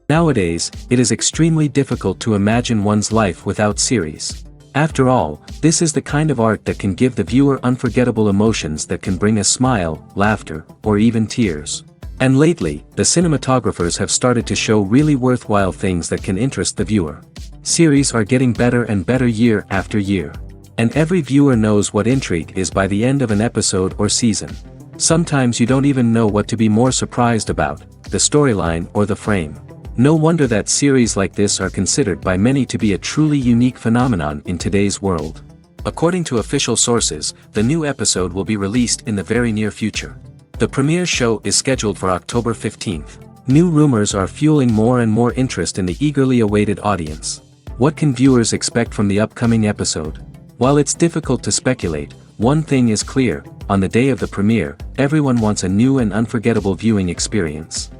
Nowadays, it is extremely difficult to imagine one's life without series. After all, this is the kind of art that can give the viewer unforgettable emotions that can bring a smile, laughter, or even tears. And lately, the cinematographers have started to show really worthwhile things that can interest the viewer. Series are getting better and better year after year. And every viewer knows what intrigue is by the end of an episode or season. Sometimes you don't even know what to be more surprised about, the storyline or the frame. No wonder that series like this are considered by many to be a truly unique phenomenon in today's world. According to official sources, the new episode will be released in the very near future. The premiere show is scheduled for October 15th. New rumors are fueling more and more interest in the eagerly awaited audience. What can viewers expect from the upcoming episode? While it's difficult to speculate, one thing is clear: on the day of the premiere, everyone wants a new and unforgettable viewing experience.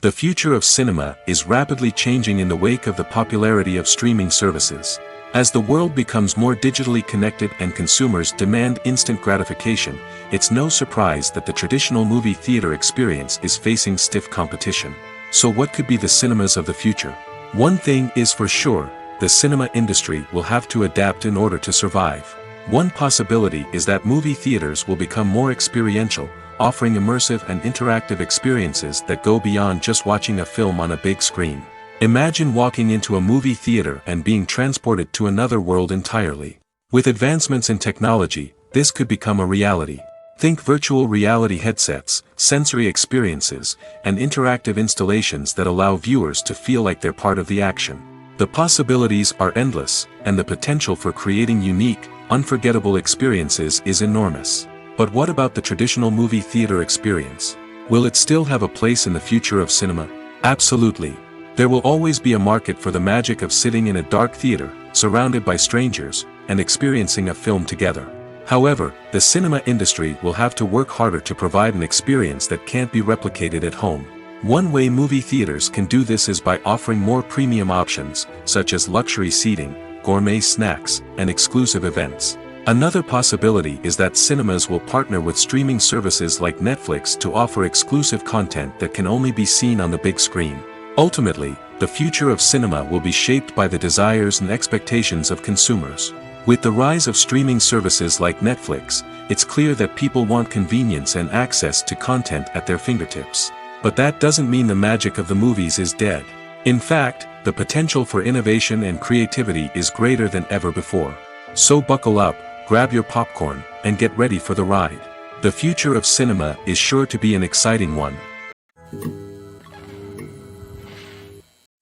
The future of cinema is rapidly changing in the wake of the popularity of streaming services. As the world becomes more digitally connected and consumers demand instant gratification, it's no surprise that the traditional movie theater experience is facing stiff competition. So what could be the cinemas of the future? One thing is for sure: the cinema industry will have to adapt in order to survive. One possibility is that movie theaters will become more experiential, offering immersive and interactive experiences that go beyond just watching a film on a big screen. Imagine walking into a movie theater and being transported to another world entirely. With advancements in technology, this could become a reality. Think virtual reality headsets, sensory experiences, and interactive installations that allow viewers to feel like they're part of the action. The possibilities are endless, and the potential for creating unique, unforgettable experiences is enormous. But what about the traditional movie theater experience? Will it still have a place in the future of cinema? Absolutely. There will always be a market for the magic of sitting in a dark theater, surrounded by strangers, and experiencing a film together. However, the cinema industry will have to work harder to provide an experience that can't be replicated at home. One way movie theaters can do this is by offering more premium options, such as luxury seating, gourmet snacks, and exclusive events. Another possibility is that cinemas will partner with streaming services like Netflix to offer exclusive content that can only be seen on the big screen. Ultimately, the future of cinema will be shaped by the desires and expectations of consumers. With the rise of streaming services like Netflix, it's clear that people want convenience and access to content at their fingertips. But that doesn't mean the magic of the movies is dead. In fact, the potential for innovation and creativity is greater than ever before. So buckle up, grab your popcorn, and get ready for the ride. The future of cinema is sure to be an exciting one.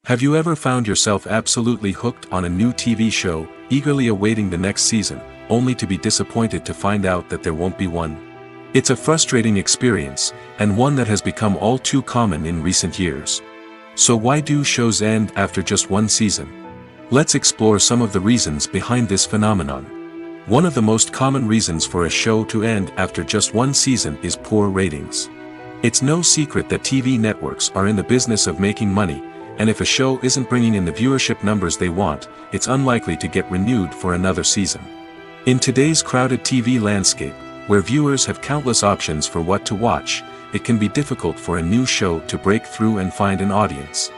Have you ever found yourself absolutely hooked on a new TV show, eagerly awaiting the next season, only to be disappointed to find out that there won't be one? It's a frustrating experience, and one that has become all too common in recent years. So why do shows end after just one season? Let's explore some of the reasons behind this phenomenon. One of the most common reasons for a show to end after just one season is poor ratings. It's no secret that TV networks are in the business of making money, and if a show isn't bringing in the viewership numbers they want, it's unlikely to get renewed for another season. In today's crowded TV landscape, where viewers have countless options for what to watch, it can be difficult for a new show to break through and find an audience.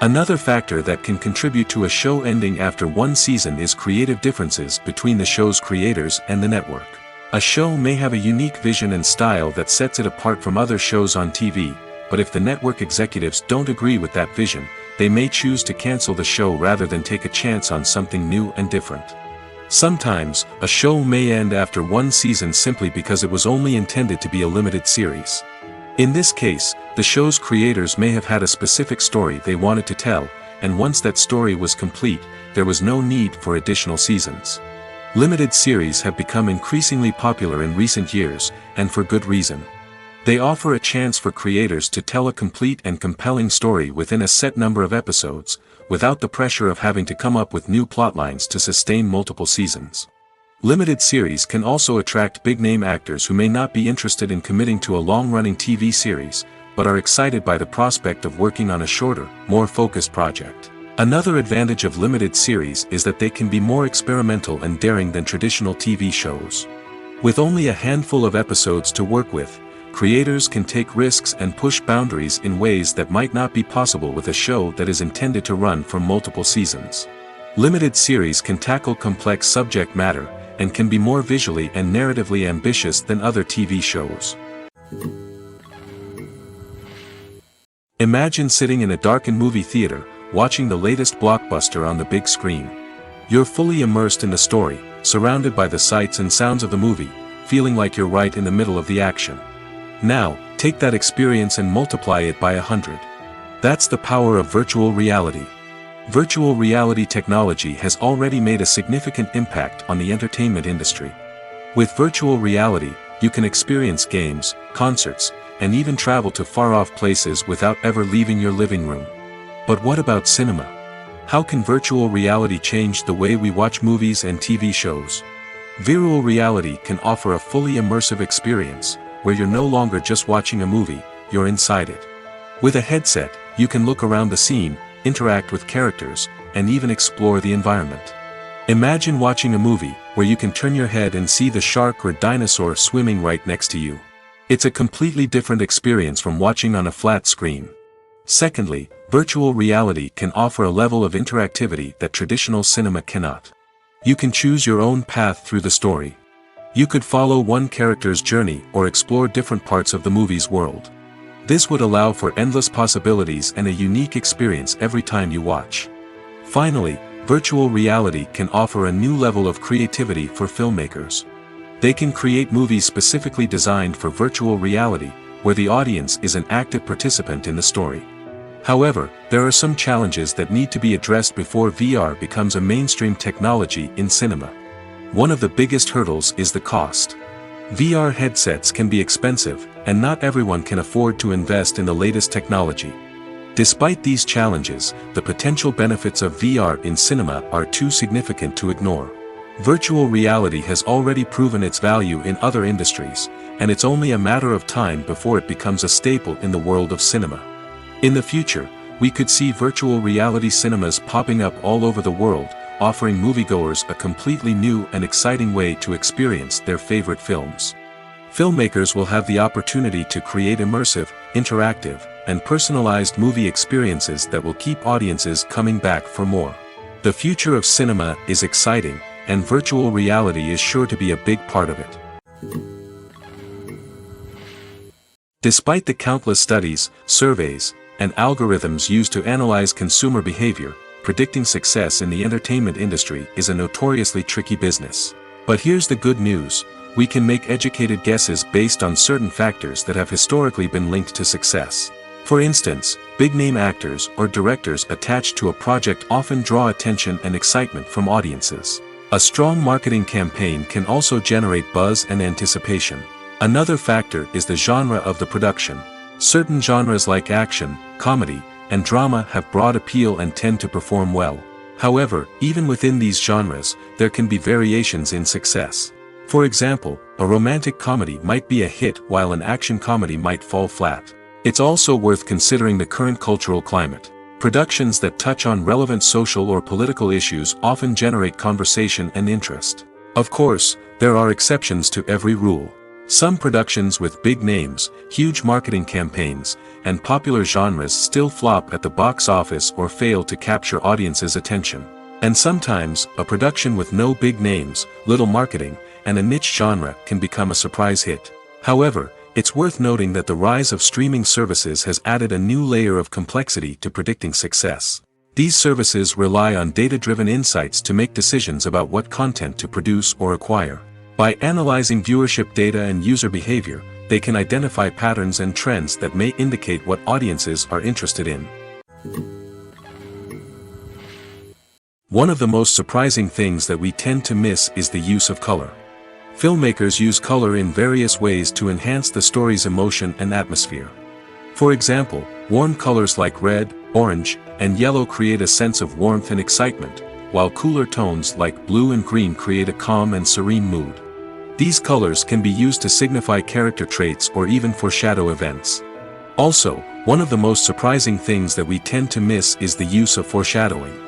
Another factor that can contribute to a show ending after one season is creative differences between the show's creators and the network. A show may have a unique vision and style that sets it apart from other shows on TV, but if the network executives don't agree with that vision, they may choose to cancel the show rather than take a chance on something new and different. Sometimes, a show may end after one season simply because it was only intended to be a limited series. In this case, the show's creators may have had a specific story they wanted to tell, and once that story was complete, there was no need for additional seasons. Limited series have become increasingly popular in recent years, and for good reason. They offer a chance for creators to tell a complete and compelling story within a set number of episodes, without the pressure of having to come up with new plotlines to sustain multiple seasons. Limited series can also attract big-name actors who may not be interested in committing to a long-running TV series, but are excited by the prospect of working on a shorter, more focused project. Another advantage of limited series is that they can be more experimental and daring than traditional TV shows. With only a handful of episodes to work with, creators can take risks and push boundaries in ways that might not be possible with a show that is intended to run for multiple seasons. Limited series can tackle complex subject matter, and can be more visually and narratively ambitious than other TV shows. Imagine sitting in a darkened movie theater, watching the latest blockbuster on the big screen. You're fully immersed in the story, surrounded by the sights and sounds of the movie, feeling like you're right in the middle of the action. Now, take that experience and multiply it by 100. That's the power of virtual reality. Virtual reality technology has already made a significant impact on the entertainment industry. With virtual reality, you can experience games, concerts, and even travel to far-off places without ever leaving your living room. But what about cinema? How can virtual reality change the way we watch movies and TV shows? Virtual reality can offer a fully immersive experience, where you're no longer just watching a movie, you're inside it. With a headset, you can look around the scene, interact with characters, and even explore the environment. Imagine watching a movie where you can turn your head and see the shark or dinosaur swimming right next to you. It's a completely different experience from watching on a flat screen. Secondly, virtual reality can offer a level of interactivity that traditional cinema cannot. You can choose your own path through the story. You could follow one character's journey or explore different parts of the movie's world. This would allow for endless possibilities and a unique experience every time you watch. Finally, virtual reality can offer a new level of creativity for filmmakers. They can create movies specifically designed for virtual reality, where the audience is an active participant in the story. However, there are some challenges that need to be addressed before VR becomes a mainstream technology in cinema. One of the biggest hurdles is the cost. VR headsets can be expensive, and not everyone can afford to invest in the latest technology. Despite these challenges, the potential benefits of VR in cinema are too significant to ignore. Virtual reality has already proven its value in other industries, and it's only a matter of time before it becomes a staple in the world of cinema. In the future, we could see virtual reality cinemas popping up all over the world, offering moviegoers a completely new and exciting way to experience their favorite films. Filmmakers will have the opportunity to create immersive, interactive, and personalized movie experiences that will keep audiences coming back for more. The future of cinema is exciting, and virtual reality is sure to be a big part of it. Despite the countless studies, surveys, and algorithms used to analyze consumer behavior, predicting success in the entertainment industry is a notoriously tricky business. But here's the good news: we can make educated guesses based on certain factors that have historically been linked to success. For instance, big-name actors or directors attached to a project often draw attention and excitement from audiences. A strong marketing campaign can also generate buzz and anticipation. Another factor is the genre of the production. Certain genres like action, comedy, and drama have broad appeal and tend to perform well. However, even within these genres, there can be variations in success. For example, a romantic comedy might be a hit while an action comedy might fall flat. It's also worth considering the current cultural climate. Productions that touch on relevant social or political issues often generate conversation and interest. Of course, there are exceptions to every rule. Some productions with big names, huge marketing campaigns, and popular genres still flop at the box office or fail to capture audiences' attention. And sometimes, a production with no big names, little marketing, and a niche genre can become a surprise hit. However, it's worth noting that the rise of streaming services has added a new layer of complexity to predicting success. These services rely on data-driven insights to make decisions about what content to produce or acquire. By analyzing viewership data and user behavior, they can identify patterns and trends that may indicate what audiences are interested in. One of the most surprising things that we tend to miss is the use of color. Filmmakers use color in various ways to enhance the story's emotion and atmosphere. For example, warm colors like red, orange, and yellow create a sense of warmth and excitement, while cooler tones like blue and green create a calm and serene mood. These colors can be used to signify character traits or even foreshadow events. Also, one of the most surprising things that we tend to miss is the use of foreshadowing.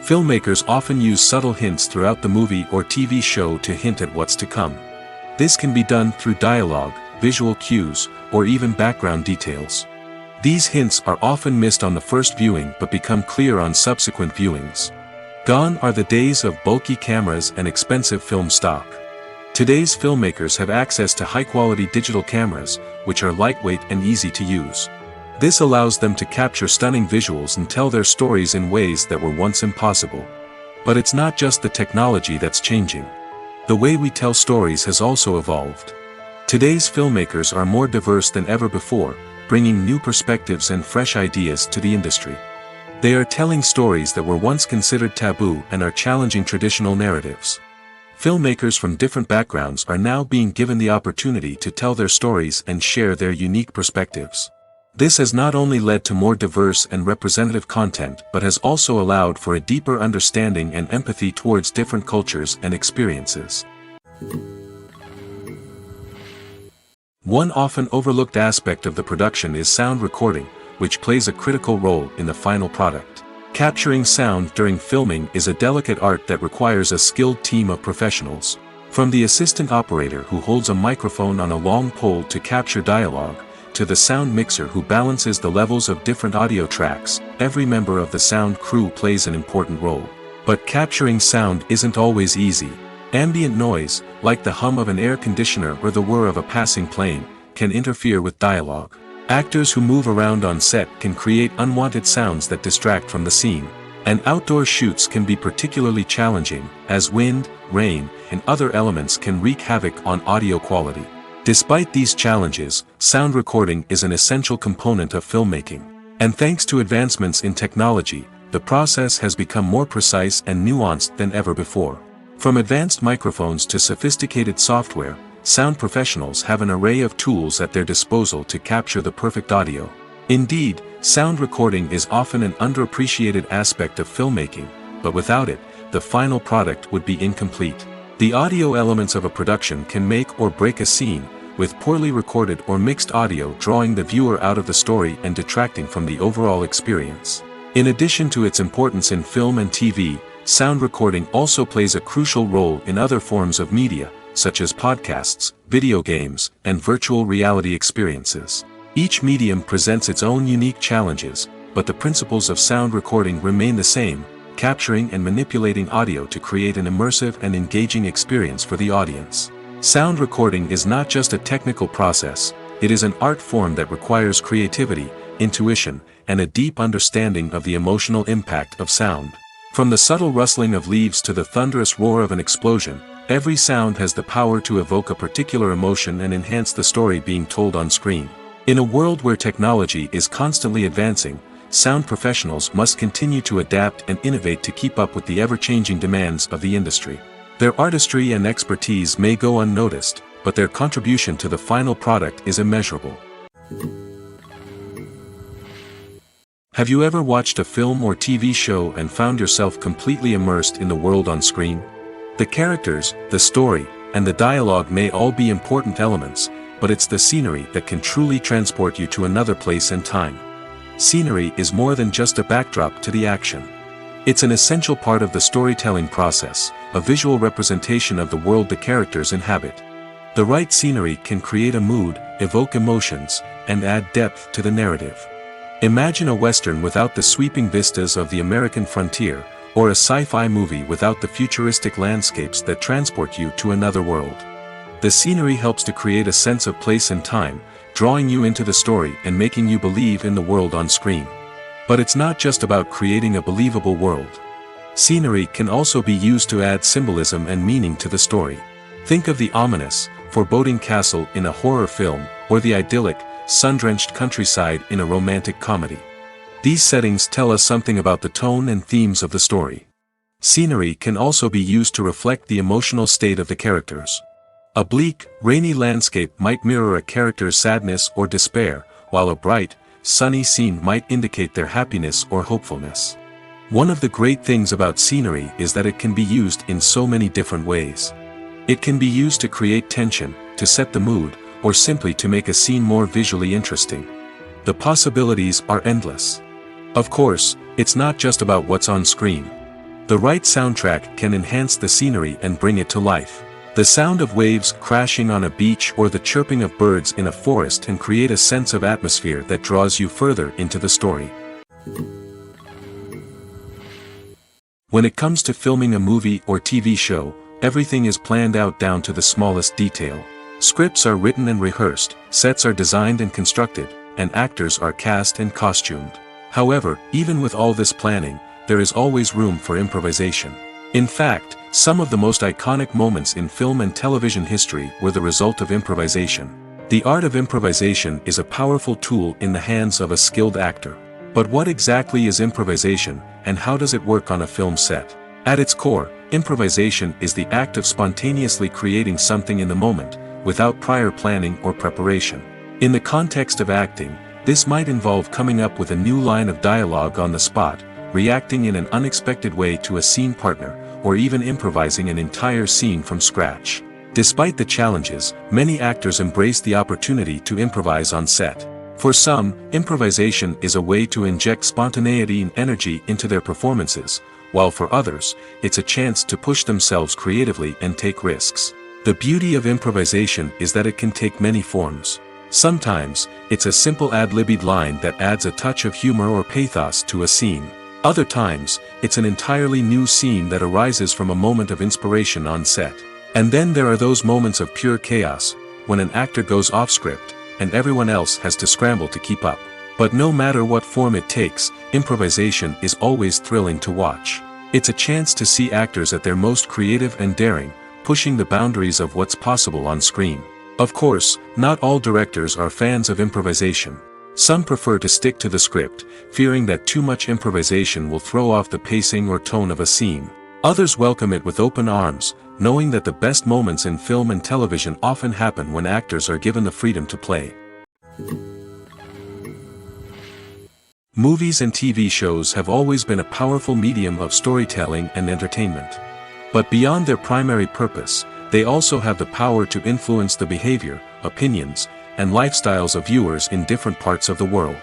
Filmmakers often use subtle hints throughout the movie or TV show to hint at what's to come. This can be done through dialogue, visual cues, or even background details. These hints are often missed on the first viewing but become clear on subsequent viewings. Gone are the days of bulky cameras and expensive film stock. Today's filmmakers have access to high-quality digital cameras, which are lightweight and easy to use. This allows them to capture stunning visuals and tell their stories in ways that were once impossible. But it's not just the technology that's changing. The way we tell stories has also evolved. Today's filmmakers are more diverse than ever before, bringing new perspectives and fresh ideas to the industry. They are telling stories that were once considered taboo and are challenging traditional narratives. Filmmakers from different backgrounds are now being given the opportunity to tell their stories and share their unique perspectives. This has not only led to more diverse and representative content but has also allowed for a deeper understanding and empathy towards different cultures and experiences. One often overlooked aspect of the production is sound recording, which plays a critical role in the final product. Capturing sound during filming is a delicate art that requires a skilled team of professionals. From the assistant operator who holds a microphone on a long pole to capture dialogue, to the sound mixer who balances the levels of different audio tracks, every member of the sound crew plays an important role. But capturing sound isn't always easy. Ambient noise, like the hum of an air conditioner or the whir of a passing plane, can interfere with dialogue. Actors who move around on set can create unwanted sounds that distract from the scene. And outdoor shoots can be particularly challenging, as wind, rain, and other elements can wreak havoc on audio quality. Despite these challenges, sound recording is an essential component of filmmaking. And thanks to advancements in technology, the process has become more precise and nuanced than ever before. From advanced microphones to sophisticated software, sound professionals have an array of tools at their disposal to capture the perfect audio. Indeed, sound recording is often an underappreciated aspect of filmmaking, but without it, the final product would be incomplete. The audio elements of a production can make or break a scene, with poorly recorded or mixed audio drawing the viewer out of the story and detracting from the overall experience. In addition to its importance in film and TV, sound recording also plays a crucial role in other forms of media, such as podcasts, video games, and virtual reality experiences. Each medium presents its own unique challenges, but the principles of sound recording remain the same: capturing and manipulating audio to create an immersive and engaging experience for the audience. Sound recording is not just a technical process, it is an art form that requires creativity, intuition, and a deep understanding of the emotional impact of sound. From the subtle rustling of leaves to the thunderous roar of an explosion, every sound has the power to evoke a particular emotion and enhance the story being told on screen. In a world where technology is constantly advancing, sound professionals must continue to adapt and innovate to keep up with the ever-changing demands of the industry. Their artistry and expertise may go unnoticed, but their contribution to the final product is immeasurable. Have you ever watched a film or TV show and found yourself completely immersed in the world on screen? The characters, the story, and the dialogue may all be important elements, but it's the scenery that can truly transport you to another place and time. Scenery is more than just a backdrop to the action. It's an essential part of the storytelling process, a visual representation of the world the characters inhabit. The right scenery can create a mood, evoke emotions, and add depth to the narrative. Imagine a Western without the sweeping vistas of the American frontier, or a sci-fi movie without the futuristic landscapes that transport you to another world. The scenery helps to create a sense of place and time, drawing you into the story and making you believe in the world on screen. But it's not just about creating a believable world. Scenery can also be used to add symbolism and meaning to the story. Think of the ominous, foreboding castle in a horror film, or the idyllic, sun-drenched countryside in a romantic comedy. These settings tell us something about the tone and themes of the story. Scenery can also be used to reflect the emotional state of the characters. A bleak, rainy landscape might mirror a character's sadness or despair, while a bright, sunny scene might indicate their happiness or hopefulness. One of the great things about scenery is that it can be used in so many different ways. It can be used to create tension, to set the mood, or simply to make a scene more visually interesting. The possibilities are endless. Of course, it's not just about what's on screen. The right soundtrack can enhance the scenery and bring it to life. The sound of waves crashing on a beach or the chirping of birds in a forest can create a sense of atmosphere that draws you further into the story. When it comes to filming a movie or TV show, everything is planned out down to the smallest detail. Scripts are written and rehearsed, sets are designed and constructed, and actors are cast and costumed. However, even with all this planning, there is always room for improvisation. In fact, some of the most iconic moments in film and television history were the result of improvisation. The art of improvisation is a powerful tool in the hands of a skilled actor. But what exactly is improvisation, and how does it work on a film set? At its core, improvisation is the act of spontaneously creating something in the moment, without prior planning or preparation. In the context of acting, this might involve coming up with a new line of dialogue on the spot, reacting in an unexpected way to a scene partner, or even improvising an entire scene from scratch. Despite the challenges, many actors embrace the opportunity to improvise on set. For some, improvisation is a way to inject spontaneity and energy into their performances, while for others, it's a chance to push themselves creatively and take risks. The beauty of improvisation is that it can take many forms. Sometimes, it's a simple ad-libbed line that adds a touch of humor or pathos to a scene. Other times, it's an entirely new scene that arises from a moment of inspiration on set. And then there are those moments of pure chaos, when an actor goes off script, and everyone else has to scramble to keep up. But no matter what form it takes, improvisation is always thrilling to watch. It's a chance to see actors at their most creative and daring, pushing the boundaries of what's possible on screen. Of course, not all directors are fans of improvisation. Some prefer to stick to the script, fearing that too much improvisation will throw off the pacing or tone of a scene. Others welcome it with open arms, knowing that the best moments in film and television often happen when actors are given the freedom to play. Movies and TV shows have always been a powerful medium of storytelling and entertainment. But beyond their primary purpose, they also have the power to influence the behavior, opinions, and lifestyles of viewers in different parts of the world.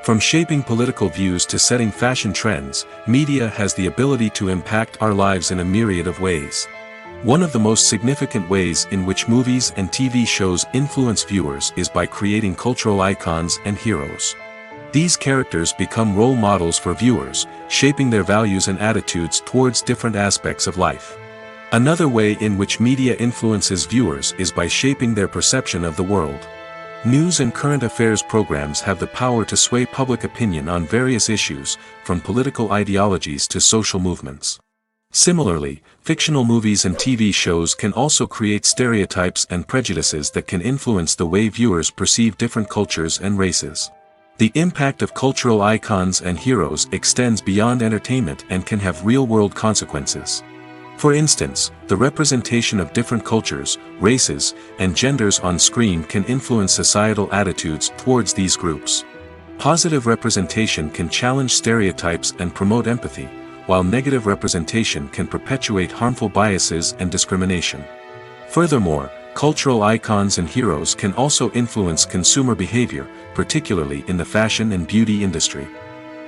From shaping political views to setting fashion trends, media has the ability to impact our lives in a myriad of ways. One of the most significant ways in which movies and TV shows influence viewers is by creating cultural icons and heroes. These characters become role models for viewers, shaping their values and attitudes towards different aspects of life. Another way in which media influences viewers is by shaping their perception of the world. News and current affairs programs have the power to sway public opinion on various issues, from political ideologies to social movements. Similarly, fictional movies and TV shows can also create stereotypes and prejudices that can influence the way viewers perceive different cultures and races. The impact of cultural icons and heroes extends beyond entertainment and can have real-world consequences. For instance, the representation of different cultures, races, and genders on screen can influence societal attitudes towards these groups. Positive representation can challenge stereotypes and promote empathy, while negative representation can perpetuate harmful biases and discrimination. Furthermore, cultural icons and heroes can also influence consumer behavior, particularly in the fashion and beauty industry.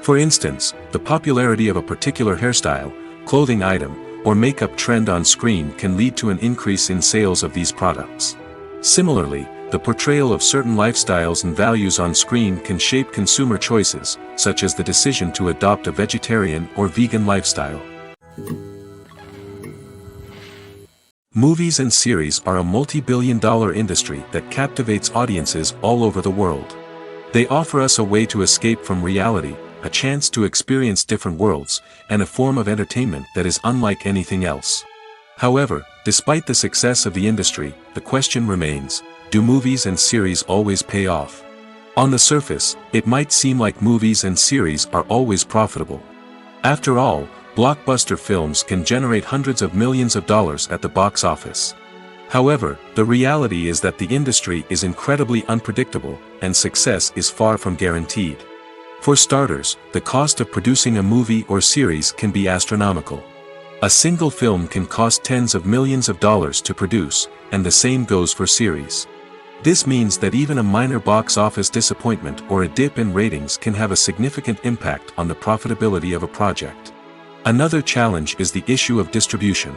For instance, the popularity of a particular hairstyle, clothing item, or makeup trend on screen can lead to an increase in sales of these products. Similarly, the portrayal of certain lifestyles and values on screen can shape consumer choices, such as the decision to adopt a vegetarian or vegan lifestyle. Movies and series are a multi-billion-dollar industry that captivates audiences all over the world. They offer us a way to escape from reality, a chance to experience different worlds, and a form of entertainment that is unlike anything else. However, despite the success of the industry, the question remains, do movies and series always pay off? On the surface, it might seem like movies and series are always profitable. After all, blockbuster films can generate hundreds of millions of dollars at the box office. However, the reality is that the industry is incredibly unpredictable, and success is far from guaranteed. For starters, the cost of producing a movie or series can be astronomical. A single film can cost tens of millions of dollars to produce, and the same goes for series. This means that even a minor box office disappointment or a dip in ratings can have a significant impact on the profitability of a project. Another challenge is the issue of distribution.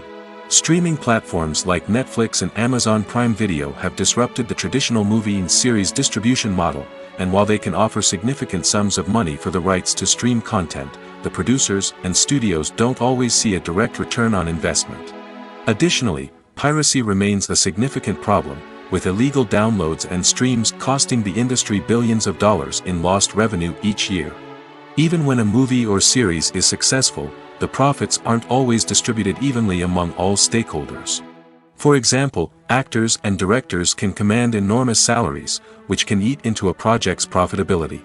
Streaming platforms like Netflix and Amazon Prime Video have disrupted the traditional movie and series distribution model, and while they can offer significant sums of money for the rights to stream content, the producers and studios don't always see a direct return on investment. Additionally, piracy remains a significant problem, with illegal downloads and streams costing the industry billions of dollars in lost revenue each year. Even when a movie or series is successful, the profits aren't always distributed evenly among all stakeholders. For example, actors and directors can command enormous salaries, which can eat into a project's profitability.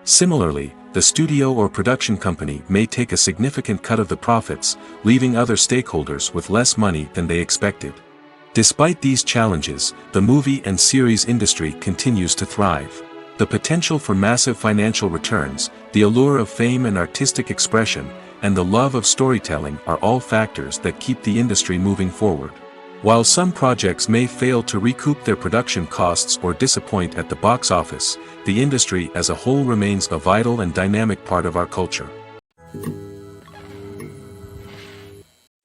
Similarly, the studio or production company may take a significant cut of the profits, leaving other stakeholders with less money than they expected. Despite these challenges, the movie and series industry continues to thrive. The potential for massive financial returns, the allure of fame and artistic expression, and the love of storytelling are all factors that keep the industry moving forward. While some projects may fail to recoup their production costs or disappoint at the box office, the industry as a whole remains a vital and dynamic part of our culture.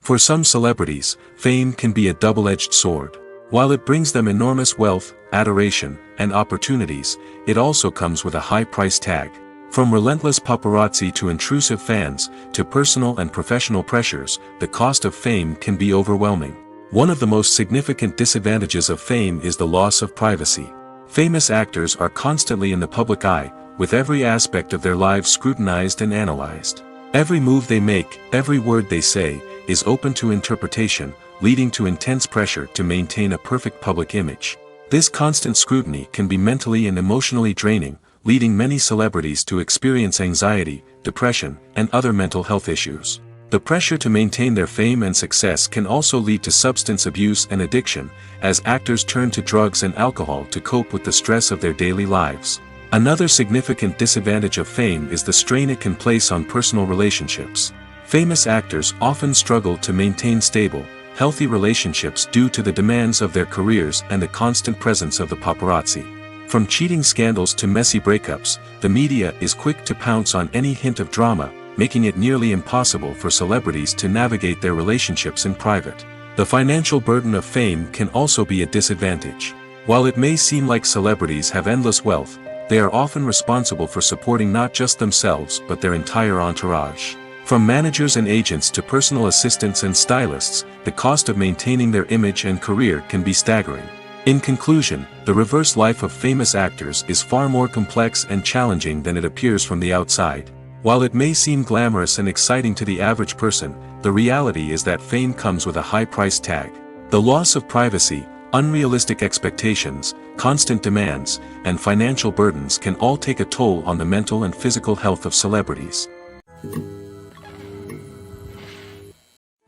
For some celebrities, fame can be a double-edged sword. While it brings them enormous wealth, adoration, and opportunities, it also comes with a high price tag. From relentless paparazzi to intrusive fans, to personal and professional pressures, the cost of fame can be overwhelming. One of the most significant disadvantages of fame is the loss of privacy. Famous actors are constantly in the public eye, with every aspect of their lives scrutinized and analyzed. Every move they make, every word they say, is open to interpretation, leading to intense pressure to maintain a perfect public image. This constant scrutiny can be mentally and emotionally draining, leading many celebrities to experience anxiety, depression, and other mental health issues. The pressure to maintain their fame and success can also lead to substance abuse and addiction, as actors turn to drugs and alcohol to cope with the stress of their daily lives. Another significant disadvantage of fame is the strain it can place on personal relationships. Famous actors often struggle to maintain stable, healthy relationships due to the demands of their careers and the constant presence of the paparazzi. From cheating scandals to messy breakups, the media is quick to pounce on any hint of drama, making it nearly impossible for celebrities to navigate their relationships in private. The financial burden of fame can also be a disadvantage. While it may seem like celebrities have endless wealth, they are often responsible for supporting not just themselves but their entire entourage. From managers and agents to personal assistants and stylists, the cost of maintaining their image and career can be staggering. In conclusion, the reverse life of famous actors is far more complex and challenging than it appears from the outside. While it may seem glamorous and exciting to the average person, the reality is that fame comes with a high price tag. The loss of privacy, unrealistic expectations, constant demands, and financial burdens can all take a toll on the mental and physical health of celebrities.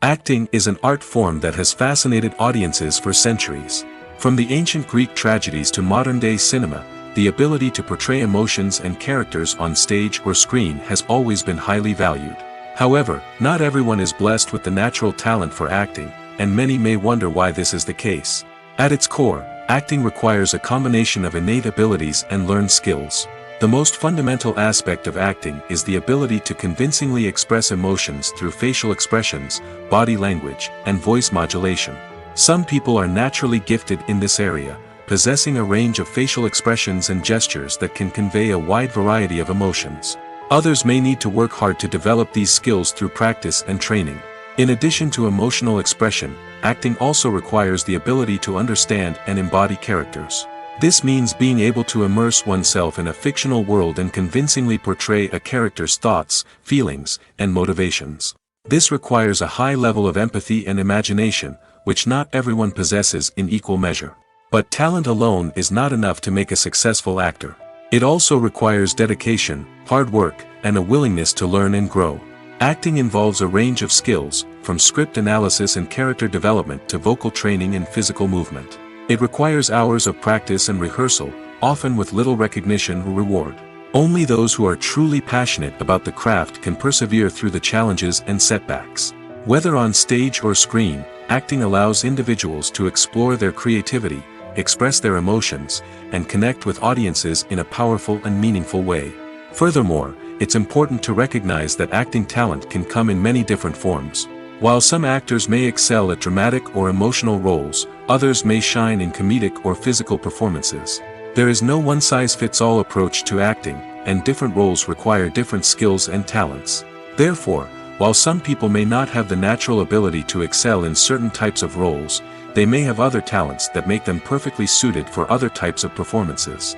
Acting is an art form that has fascinated audiences for centuries. From the ancient Greek tragedies to modern-day cinema, the ability to portray emotions and characters on stage or screen has always been highly valued. However, not everyone is blessed with the natural talent for acting, and many may wonder why this is the case. At its core, acting requires a combination of innate abilities and learned skills. The most fundamental aspect of acting is the ability to convincingly express emotions through facial expressions, body language, and voice modulation. Some people are naturally gifted in this area, possessing a range of facial expressions and gestures that can convey a wide variety of emotions. Others may need to work hard to develop these skills through practice and training. In addition to emotional expression, acting also requires the ability to understand and embody characters. This means being able to immerse oneself in a fictional world and convincingly portray a character's thoughts, feelings, and motivations. This requires a high level of empathy and imagination, which not everyone possesses in equal measure. But talent alone is not enough to make a successful actor. It also requires dedication, hard work, and a willingness to learn and grow. Acting involves a range of skills, from script analysis and character development to vocal training and physical movement. It requires hours of practice and rehearsal, often with little recognition or reward. Only those who are truly passionate about the craft can persevere through the challenges and setbacks. Whether on stage or screen, acting allows individuals to explore their creativity, express their emotions, and connect with audiences in a powerful and meaningful way. Furthermore, it's important to recognize that acting talent can come in many different forms. While some actors may excel at dramatic or emotional roles, others may shine in comedic or physical performances. There is no one-size-fits-all approach to acting, and different roles require different skills and talents. Therefore, while some people may not have the natural ability to excel in certain types of roles, they may have other talents that make them perfectly suited for other types of performances.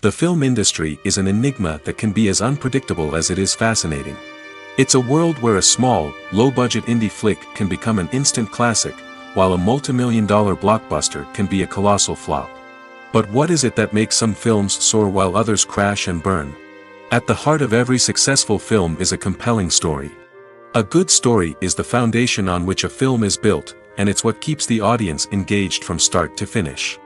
The film industry is an enigma that can be as unpredictable as it is fascinating. It's a world where a small, low-budget indie flick can become an instant classic, while a multi-million-dollar blockbuster can be a colossal flop. But what is it that makes some films soar while others crash and burn? At the heart of every successful film is a compelling story. A good story is the foundation on which a film is built, and it's what keeps the audience engaged from start to finish.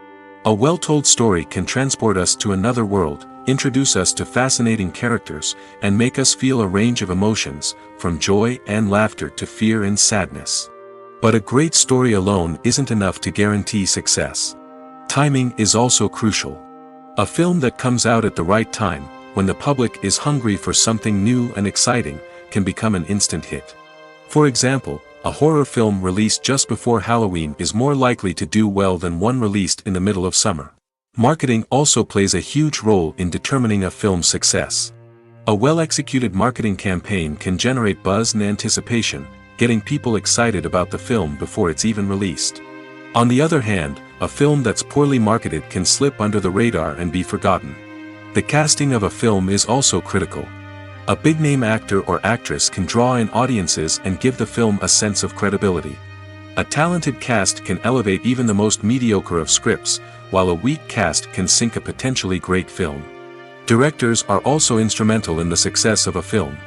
A well-told story can transport us to another world, introduce us to fascinating characters, and make us feel a range of emotions, from joy and laughter to fear and sadness. But a great story alone isn't enough to guarantee success. Timing is also crucial. A film that comes out at the right time, when the public is hungry for something new and exciting, can become an instant hit. For example, a horror film released just before Halloween is more likely to do well than one released in the middle of summer. Marketing also plays a huge role in determining a film's success. A well-executed marketing campaign can generate buzz and anticipation, getting people excited about the film before it's even released. On the other hand, a film that's poorly marketed can slip under the radar and be forgotten. The casting of a film is also critical. A big-name actor or actress can draw in audiences and give the film a sense of credibility. A talented cast can elevate even the most mediocre of scripts, while a weak cast can sink a potentially great film. Directors are also instrumental in the success of a film.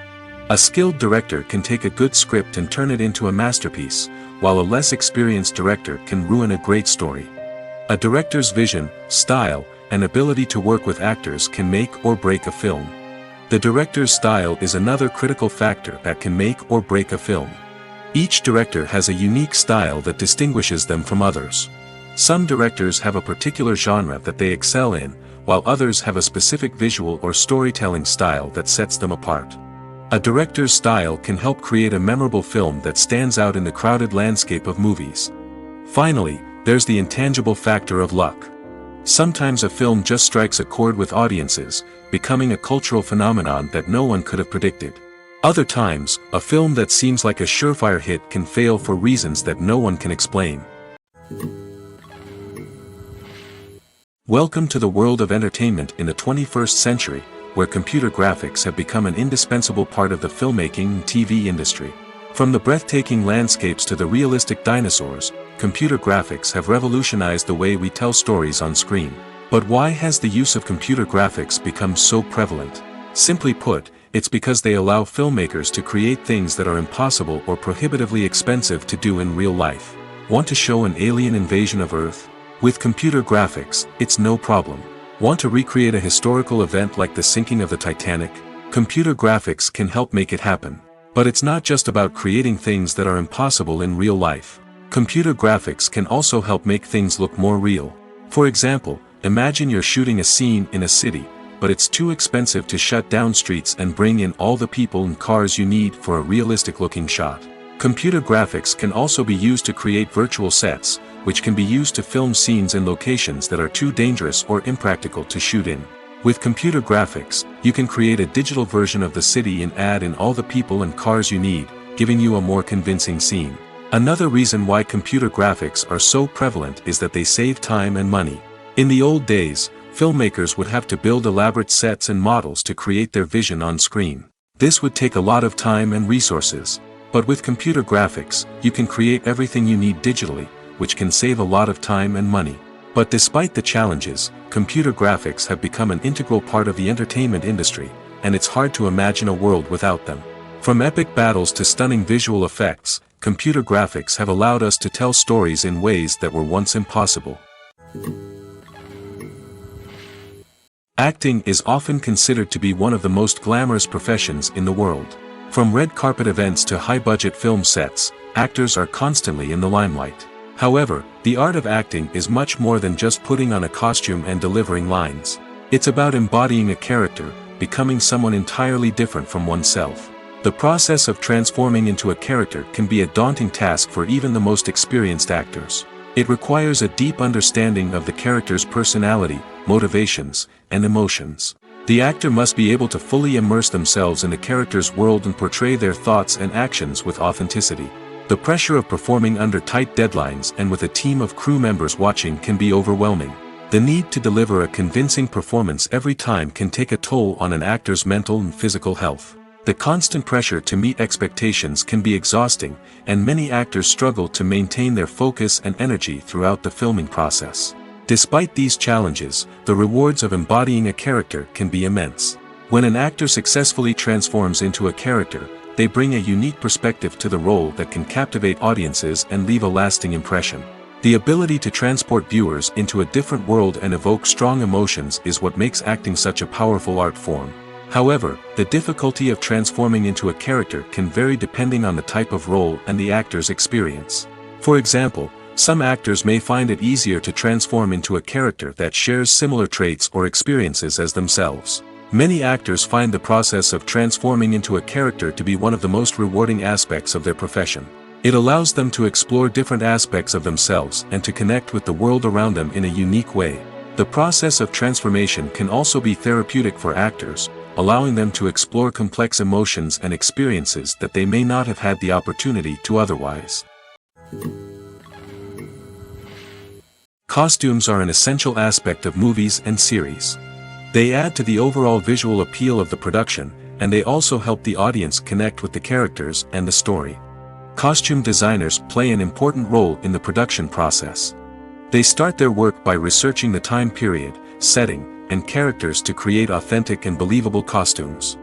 A skilled director can take a good script and turn it into a masterpiece, while a less experienced director can ruin a great story. A director's vision, style, and ability to work with actors can make or break a film. The director's style is another critical factor that can make or break a film. Each director has a unique style that distinguishes them from others. Some directors have a particular genre that they excel in, while others have a specific visual or storytelling style that sets them apart. A director's style can help create a memorable film that stands out in the crowded landscape of movies. Finally, there's the intangible factor of luck. Sometimes a film just strikes a chord with audiences, becoming a cultural phenomenon that no one could have predicted. Other times, a film that seems like a surefire hit can fail for reasons that no one can explain. Welcome to the world of entertainment in the 21st century, where computer graphics have become an indispensable part of the filmmaking and TV industry. From the breathtaking landscapes to the realistic dinosaurs, computer graphics have revolutionized the way we tell stories on screen. But why has the use of computer graphics become so prevalent? Simply put, it's because they allow filmmakers to create things that are impossible or prohibitively expensive to do in real life. Want to show an alien invasion of Earth? With computer graphics, it's no problem. Want to recreate a historical event like the sinking of the Titanic? Computer graphics can help make it happen. But it's not just about creating things that are impossible in real life. Computer graphics can also help make things look more real. For example, imagine you're shooting a scene in a city, but it's too expensive to shut down streets and bring in all the people and cars you need for a realistic-looking shot. Computer graphics can also be used to create virtual sets, which can be used to film scenes in locations that are too dangerous or impractical to shoot in. With computer graphics, you can create a digital version of the city and add in all the people and cars you need, giving you a more convincing scene. Another reason why computer graphics are so prevalent is that they save time and money. In the old days, filmmakers would have to build elaborate sets and models to create their vision on screen. This would take a lot of time and resources. But with computer graphics, you can create everything you need digitally, which can save a lot of time and money. But despite the challenges, computer graphics have become an integral part of the entertainment industry, and it's hard to imagine a world without them. From epic battles to stunning visual effects, computer graphics have allowed us to tell stories in ways that were once impossible. Acting is often considered to be one of the most glamorous professions in the world. From red carpet events to high-budget film sets, actors are constantly in the limelight. However, the art of acting is much more than just putting on a costume and delivering lines. It's about embodying a character, becoming someone entirely different from oneself. The process of transforming into a character can be a daunting task for even the most experienced actors. It requires a deep understanding of the character's personality, motivations, and emotions. The actor must be able to fully immerse themselves in the character's world and portray their thoughts and actions with authenticity. The pressure of performing under tight deadlines and with a team of crew members watching can be overwhelming. The need to deliver a convincing performance every time can take a toll on an actor's mental and physical health. The constant pressure to meet expectations can be exhausting, and many actors struggle to maintain their focus and energy throughout the filming process. Despite these challenges, the rewards of embodying a character can be immense. When an actor successfully transforms into a character, they bring a unique perspective to the role that can captivate audiences and leave a lasting impression. The ability to transport viewers into a different world and evoke strong emotions is what makes acting such a powerful art form. However, the difficulty of transforming into a character can vary depending on the type of role and the actor's experience. For example, some actors may find it easier to transform into a character that shares similar traits or experiences as themselves. Many actors find the process of transforming into a character to be one of the most rewarding aspects of their profession. It allows them to explore different aspects of themselves and to connect with the world around them in a unique way. The process of transformation can also be therapeutic for actors, allowing them to explore complex emotions and experiences that they may not have had the opportunity to otherwise. Costumes are an essential aspect of movies and series. They add to the overall visual appeal of the production, and they also help the audience connect with the characters and the story. Costume designers play an important role in the production process. They start their work by researching the time period, setting, and characters to create authentic and believable costumes.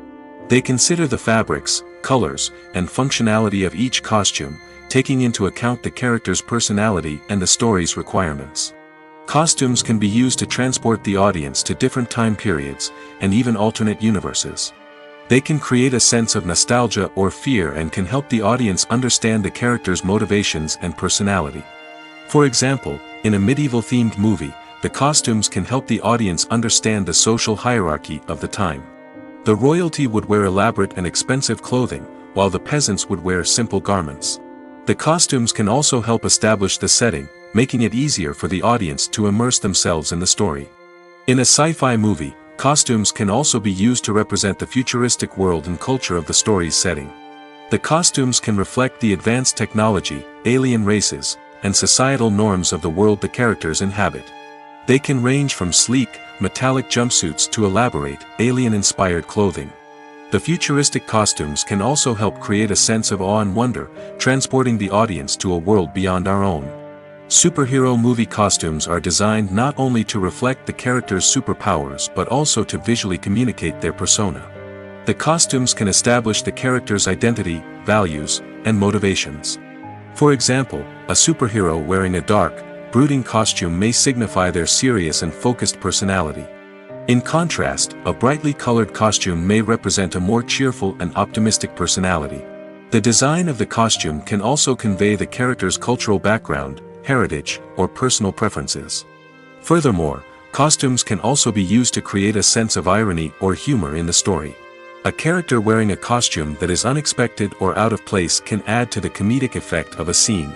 They consider the fabrics, colors, and functionality of each costume, taking into account the character's personality and the story's requirements. Costumes can be used to transport the audience to different time periods, and even alternate universes. They can create a sense of nostalgia or fear and can help the audience understand the character's motivations and personality. For example, in a medieval-themed movie, the costumes can help the audience understand the social hierarchy of the time. The royalty would wear elaborate and expensive clothing, while the peasants would wear simple garments. The costumes can also help establish the setting, making it easier for the audience to immerse themselves in the story. In a sci-fi movie, costumes can also be used to represent the futuristic world and culture of the story's setting. The costumes can reflect the advanced technology, alien races, and societal norms of the world the characters inhabit. They can range from sleek, metallic jumpsuits to elaborate, alien-inspired clothing. The futuristic costumes can also help create a sense of awe and wonder, transporting the audience to a world beyond our own. Superhero movie costumes are designed not only to reflect the character's superpowers but also to visually communicate their persona. The costumes can establish the character's identity, values, and motivations. For example, a superhero wearing a dark, brooding costume may signify their serious and focused personality. In contrast, a brightly colored costume may represent a more cheerful and optimistic personality. The design of the costume can also convey the character's cultural background, heritage, or personal preferences. Furthermore, costumes can also be used to create a sense of irony or humor in the story. A character wearing a costume that is unexpected or out of place can add to the comedic effect of a scene.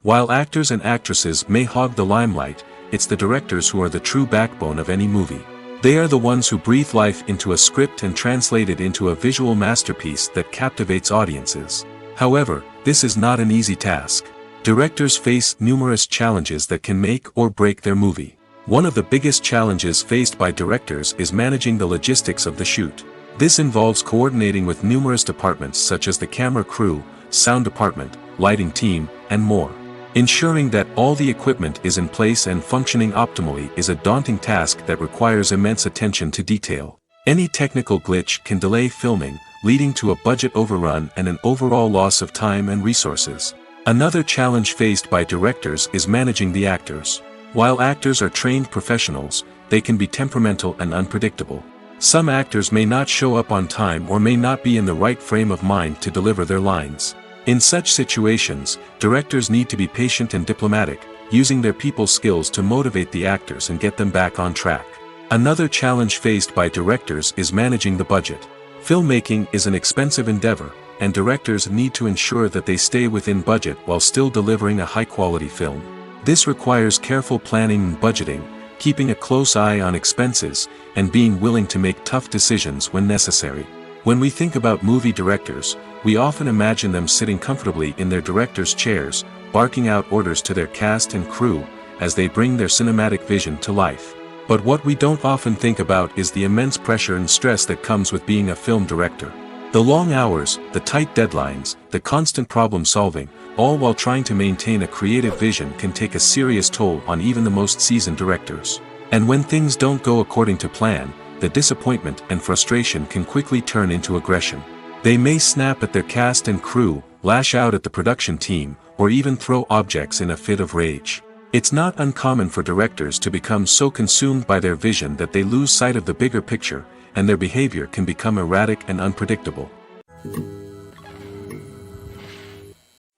While actors and actresses may hog the limelight, it's the directors who are the true backbone of any movie. They are the ones who breathe life into a script and translate it into a visual masterpiece that captivates audiences. However, this is not an easy task. Directors face numerous challenges that can make or break their movie. One of the biggest challenges faced by directors is managing the logistics of the shoot. This involves coordinating with numerous departments such as the camera crew, sound department, lighting team, and more. Ensuring that all the equipment is in place and functioning optimally is a daunting task that requires immense attention to detail. Any technical glitch can delay filming, leading to a budget overrun and an overall loss of time and resources. Another challenge faced by directors is managing the actors. While actors are trained professionals, they can be temperamental and unpredictable. Some actors may not show up on time or may not be in the right frame of mind to deliver their lines. In such situations, directors need to be patient and diplomatic, using their people skills to motivate the actors and get them back on track. Another challenge faced by directors is managing the budget. Filmmaking is an expensive endeavor, and directors need to ensure that they stay within budget while still delivering a high-quality film. This requires careful planning and budgeting, keeping a close eye on expenses, and being willing to make tough decisions when necessary. When we think about movie directors, we often imagine them sitting comfortably in their director's chairs, barking out orders to their cast and crew, as they bring their cinematic vision to life. But what we don't often think about is the immense pressure and stress that comes with being a film director. The long hours, the tight deadlines, the constant problem solving, all while trying to maintain a creative vision can take a serious toll on even the most seasoned directors. And when things don't go according to plan, the disappointment and frustration can quickly turn into aggression. They may snap at their cast and crew, lash out at the production team, or even throw objects in a fit of rage. It's not uncommon for directors to become so consumed by their vision that they lose sight of the bigger picture, and their behavior can become erratic and unpredictable.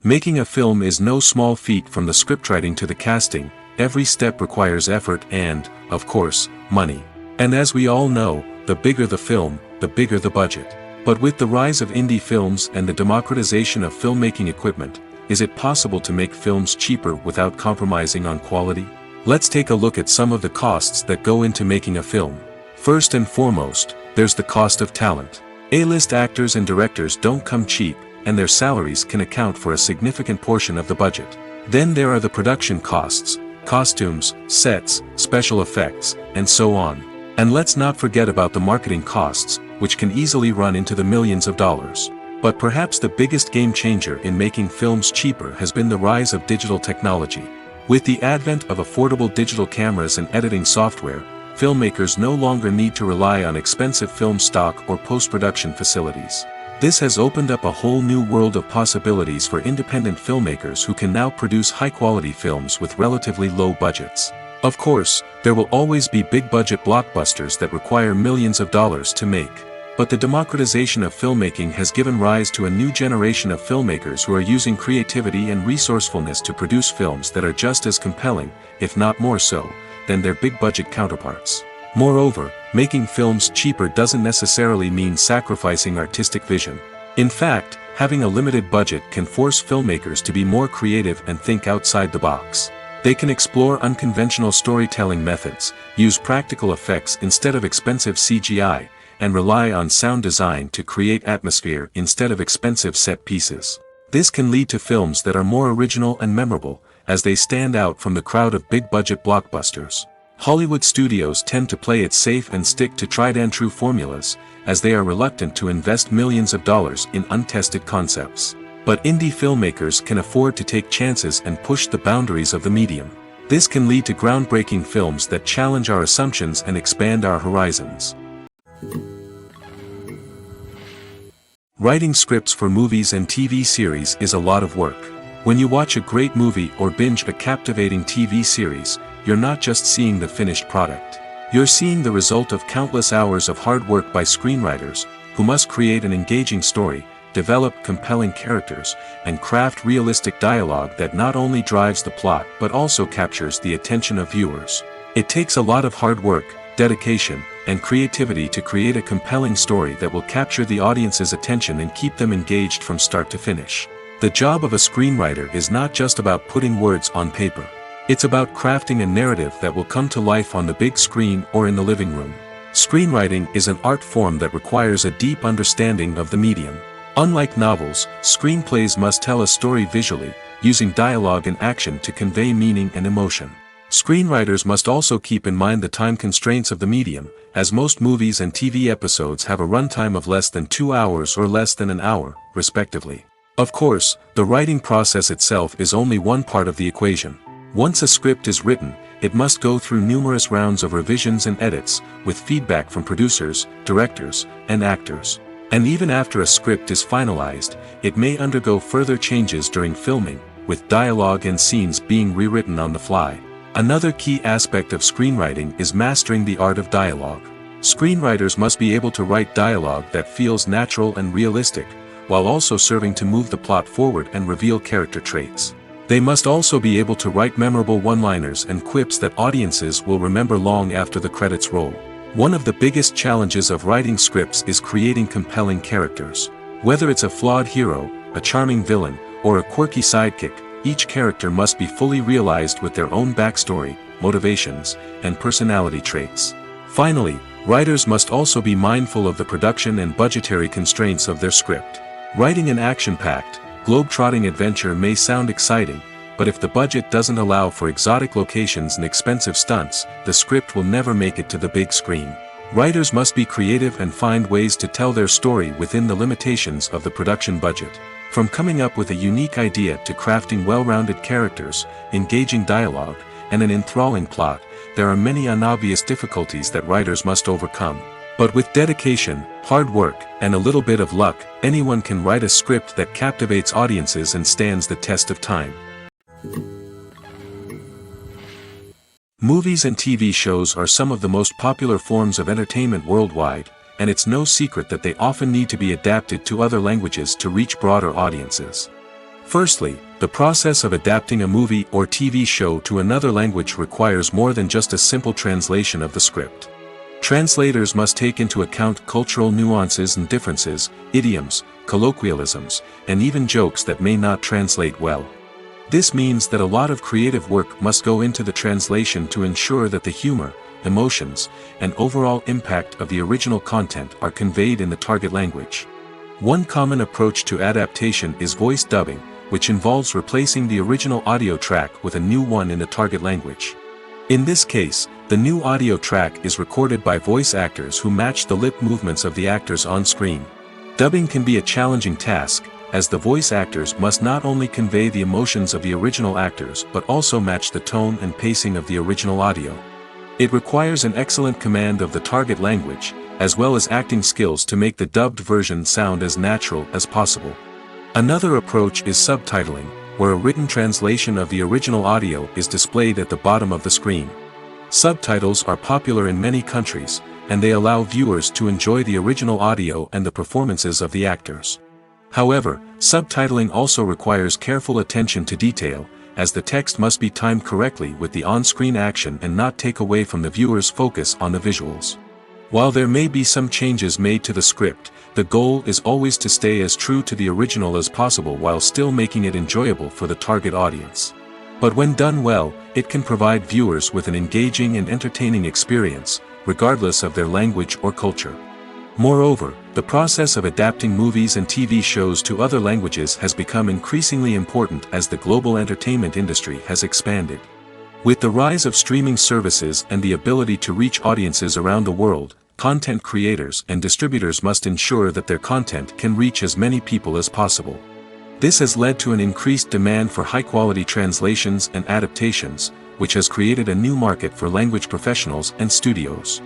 Making a film is no small feat. From the scriptwriting to the casting, every step requires effort and, of course, money. And as we all know, the bigger the film, the bigger the budget. But with the rise of indie films and the democratization of filmmaking equipment, is it possible to make films cheaper without compromising on quality? Let's take a look at some of the costs that go into making a film. First and foremost, there's the cost of talent. A-list actors and directors don't come cheap, and their salaries can account for a significant portion of the budget. Then there are the production costs, costumes, sets, special effects, and so on. And let's not forget about the marketing costs, which can easily run into the millions of dollars. But perhaps the biggest game changer in making films cheaper has been the rise of digital technology. With the advent of affordable digital cameras and editing software, filmmakers no longer need to rely on expensive film stock or post-production facilities. This has opened up a whole new world of possibilities for independent filmmakers who can now produce high-quality films with relatively low budgets. Of course, there will always be big-budget blockbusters that require millions of dollars to make. But the democratization of filmmaking has given rise to a new generation of filmmakers who are using creativity and resourcefulness to produce films that are just as compelling, if not more so, than their big-budget counterparts. Moreover, making films cheaper doesn't necessarily mean sacrificing artistic vision. In fact, having a limited budget can force filmmakers to be more creative and think outside the box. They can explore unconventional storytelling methods, use practical effects instead of expensive CGI, and rely on sound design to create atmosphere instead of expensive set pieces. This can lead to films that are more original and memorable, as they stand out from the crowd of big-budget blockbusters. Hollywood studios tend to play it safe and stick to tried-and-true formulas, as they are reluctant to invest millions of dollars in untested concepts. But indie filmmakers can afford to take chances and push the boundaries of the medium. This can lead to groundbreaking films that challenge our assumptions and expand our horizons. Writing scripts for movies and TV series is a lot of work. When you watch a great movie or binge a captivating TV series, you're not just seeing the finished product. You're seeing the result of countless hours of hard work by screenwriters, who must create an engaging story, develop compelling characters, and craft realistic dialogue that not only drives the plot but also captures the attention of viewers. It takes a lot of hard work, dedication, and creativity to create a compelling story that will capture the audience's attention and keep them engaged from start to finish. The job of a screenwriter is not just about putting words on paper. It's about crafting a narrative that will come to life on the big screen or in the living room. Screenwriting is an art form that requires a deep understanding of the medium. Unlike novels, screenplays must tell a story visually, using dialogue and action to convey meaning and emotion. Screenwriters must also keep in mind the time constraints of the medium, as most movies and TV episodes have a runtime of less than 2 hours or less than an hour, respectively. Of course, the writing process itself is only one part of the equation. Once a script is written, it must go through numerous rounds of revisions and edits, with feedback from producers, directors, and actors. And even after a script is finalized, it may undergo further changes during filming, with dialogue and scenes being rewritten on the fly. Another key aspect of screenwriting is mastering the art of dialogue. Screenwriters must be able to write dialogue that feels natural and realistic, while also serving to move the plot forward and reveal character traits. They must also be able to write memorable one-liners and quips that audiences will remember long after the credits roll. One of the biggest challenges of writing scripts is creating compelling characters. Whether it's a flawed hero, a charming villain, or a quirky sidekick, each character must be fully realized with their own backstory, motivations, and personality traits. Finally, writers must also be mindful of the production and budgetary constraints of their script. Writing an action-packed, globe-trotting adventure may sound exciting, but if the budget doesn't allow for exotic locations and expensive stunts, the script will never make it to the big screen. Writers must be creative and find ways to tell their story within the limitations of the production budget. From coming up with a unique idea to crafting well-rounded characters, engaging dialogue, and an enthralling plot, there are many unobvious difficulties that writers must overcome. But with dedication, hard work, and a little bit of luck, anyone can write a script that captivates audiences and stands the test of time. Movies and TV shows are some of the most popular forms of entertainment worldwide, and it's no secret that they often need to be adapted to other languages to reach broader audiences. Firstly, the process of adapting a movie or TV show to another language requires more than just a simple translation of the script. Translators must take into account cultural nuances and differences, idioms, colloquialisms, and even jokes that may not translate well. This means that a lot of creative work must go into the translation to ensure that the humor, emotions, and overall impact of the original content are conveyed in the target language. One common approach to adaptation is voice dubbing, which involves replacing the original audio track with a new one in the target language. In this case, the new audio track is recorded by voice actors who match the lip movements of the actors on screen. Dubbing can be a challenging task, as the voice actors must not only convey the emotions of the original actors but also match the tone and pacing of the original audio. It requires an excellent command of the target language, as well as acting skills to make the dubbed version sound as natural as possible. Another approach is subtitling, where a written translation of the original audio is displayed at the bottom of the screen. Subtitles are popular in many countries, and they allow viewers to enjoy the original audio and the performances of the actors. However, subtitling also requires careful attention to detail, as the text must be timed correctly with the on-screen action and not take away from the viewer's focus on the visuals. While there may be some changes made to the script, the goal is always to stay as true to the original as possible while still making it enjoyable for the target audience. But when done well, it can provide viewers with an engaging and entertaining experience, regardless of their language or culture. Moreover, the process of adapting movies and TV shows to other languages has become increasingly important as the global entertainment industry has expanded. With the rise of streaming services and the ability to reach audiences around the world, content creators and distributors must ensure that their content can reach as many people as possible. This has led to an increased demand for high-quality translations and adaptations, which has created a new market for language professionals and studios.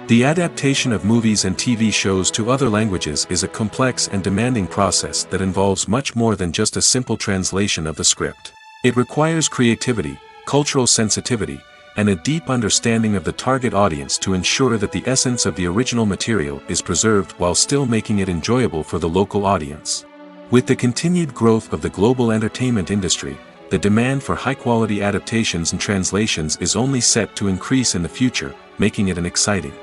The adaptation of movies and TV shows to other languages is a complex and demanding process that involves much more than just a simple translation of the script. It requires creativity, cultural sensitivity, and a deep understanding of the target audience to ensure that the essence of the original material is preserved while still making it enjoyable for the local audience. With the continued growth of the global entertainment industry, the demand for high-quality adaptations and translations is only set to increase in the future, making it exciting.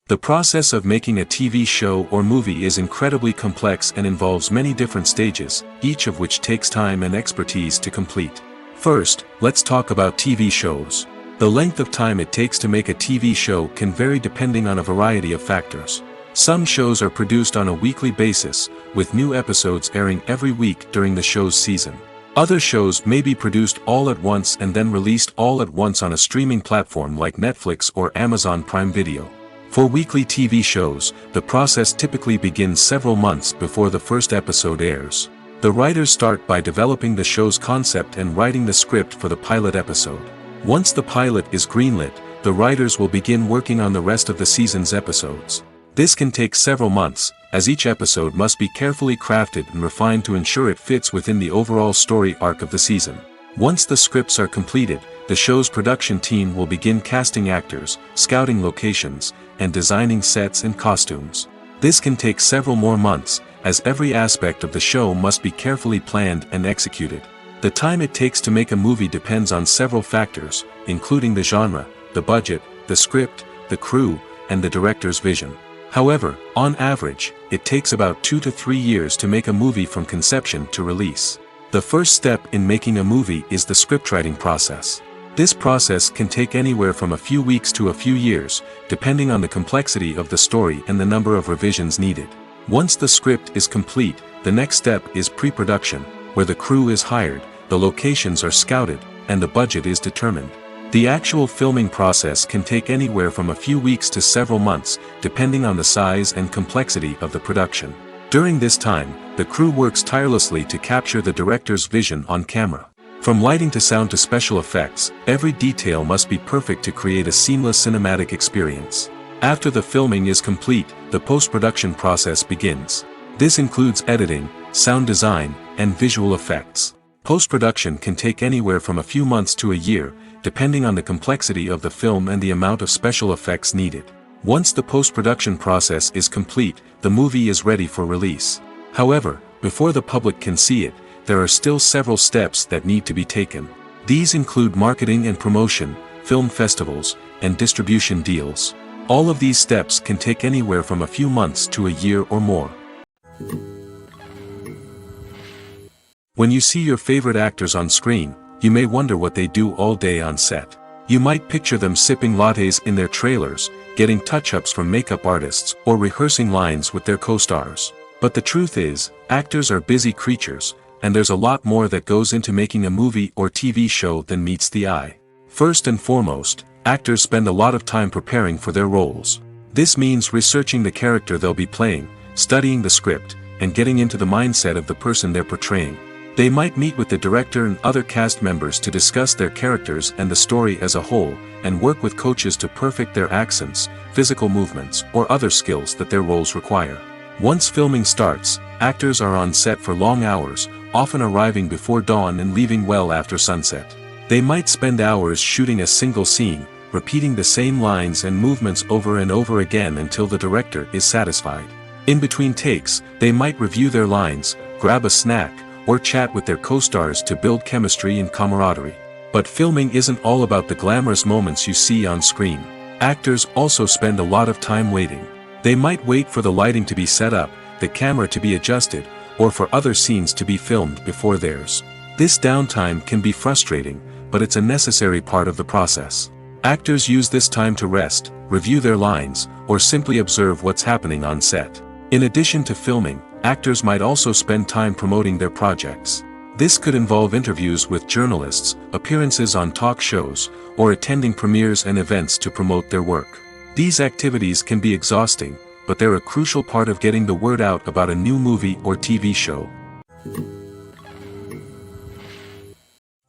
The process of making a TV show or movie is incredibly complex and involves many different stages, each of which takes time and expertise to complete. First, let's talk about TV shows. The length of time it takes to make a TV show can vary depending on a variety of factors. Some shows are produced on a weekly basis, with new episodes airing every week during the show's season. Other shows may be produced all at once and then released all at once on a streaming platform like Netflix or Amazon Prime Video. For weekly TV shows, the process typically begins several months before the first episode airs. The writers start by developing the show's concept and writing the script for the pilot episode. Once the pilot is greenlit, the writers will begin working on the rest of the season's episodes. This can take several months, as each episode must be carefully crafted and refined to ensure it fits within the overall story arc of the season. Once the scripts are completed, the show's production team will begin casting actors, scouting locations, and designing sets and costumes. This can take several more months, as every aspect of the show must be carefully planned and executed. The time it takes to make a movie depends on several factors, including the genre, the budget, the script, the crew, and the director's vision. However, on average, it takes about 2 to 3 years to make a movie from conception to release. The first step in making a movie is the scriptwriting process. This process can take anywhere from a few weeks to a few years, depending on the complexity of the story and the number of revisions needed. Once the script is complete, the next step is pre-production, where the crew is hired, the locations are scouted, and the budget is determined. The actual filming process can take anywhere from a few weeks to several months, depending on the size and complexity of the production. During this time, the crew works tirelessly to capture the director's vision on camera. From lighting to sound to special effects, every detail must be perfect to create a seamless cinematic experience. After the filming is complete, the post-production process begins. This includes editing, sound design, and visual effects. Post-production can take anywhere from a few months to a year, depending on the complexity of the film and the amount of special effects needed. Once the post-production process is complete, the movie is ready for release. However, before the public can see it, there are still several steps that need to be taken. These include marketing and promotion, film festivals, and distribution deals. All of these steps can take anywhere from a few months to a year or more. When you see your favorite actors on screen, you may wonder what they do all day on set. You might picture them sipping lattes in their trailers, getting touch-ups from makeup artists, or rehearsing lines with their co-stars. But the truth is, actors are busy creatures, and there's a lot more that goes into making a movie or TV show than meets the eye. First and foremost, actors spend a lot of time preparing for their roles. This means researching the character they'll be playing, studying the script, and getting into the mindset of the person they're portraying. They might meet with the director and other cast members to discuss their characters and the story as a whole, and work with coaches to perfect their accents, physical movements, or other skills that their roles require. Once filming starts, actors are on set for long hours, often arriving before dawn and leaving well after sunset. They might spend hours shooting a single scene, repeating the same lines and movements over and over again until the director is satisfied. In between takes, they might review their lines, grab a snack, or chat with their co-stars to build chemistry and camaraderie. But filming isn't all about the glamorous moments you see on screen. Actors also spend a lot of time waiting. They might wait for the lighting to be set up, the camera to be adjusted, or for other scenes to be filmed before theirs. This downtime can be frustrating, but it's a necessary part of the process. Actors use this time to rest, review their lines, or simply observe what's happening on set. In addition to filming, actors might also spend time promoting their projects. This could involve interviews with journalists, appearances on talk shows, or attending premieres and events to promote their work. These activities can be exhausting, but they're a crucial part of getting the word out about a new movie or TV show.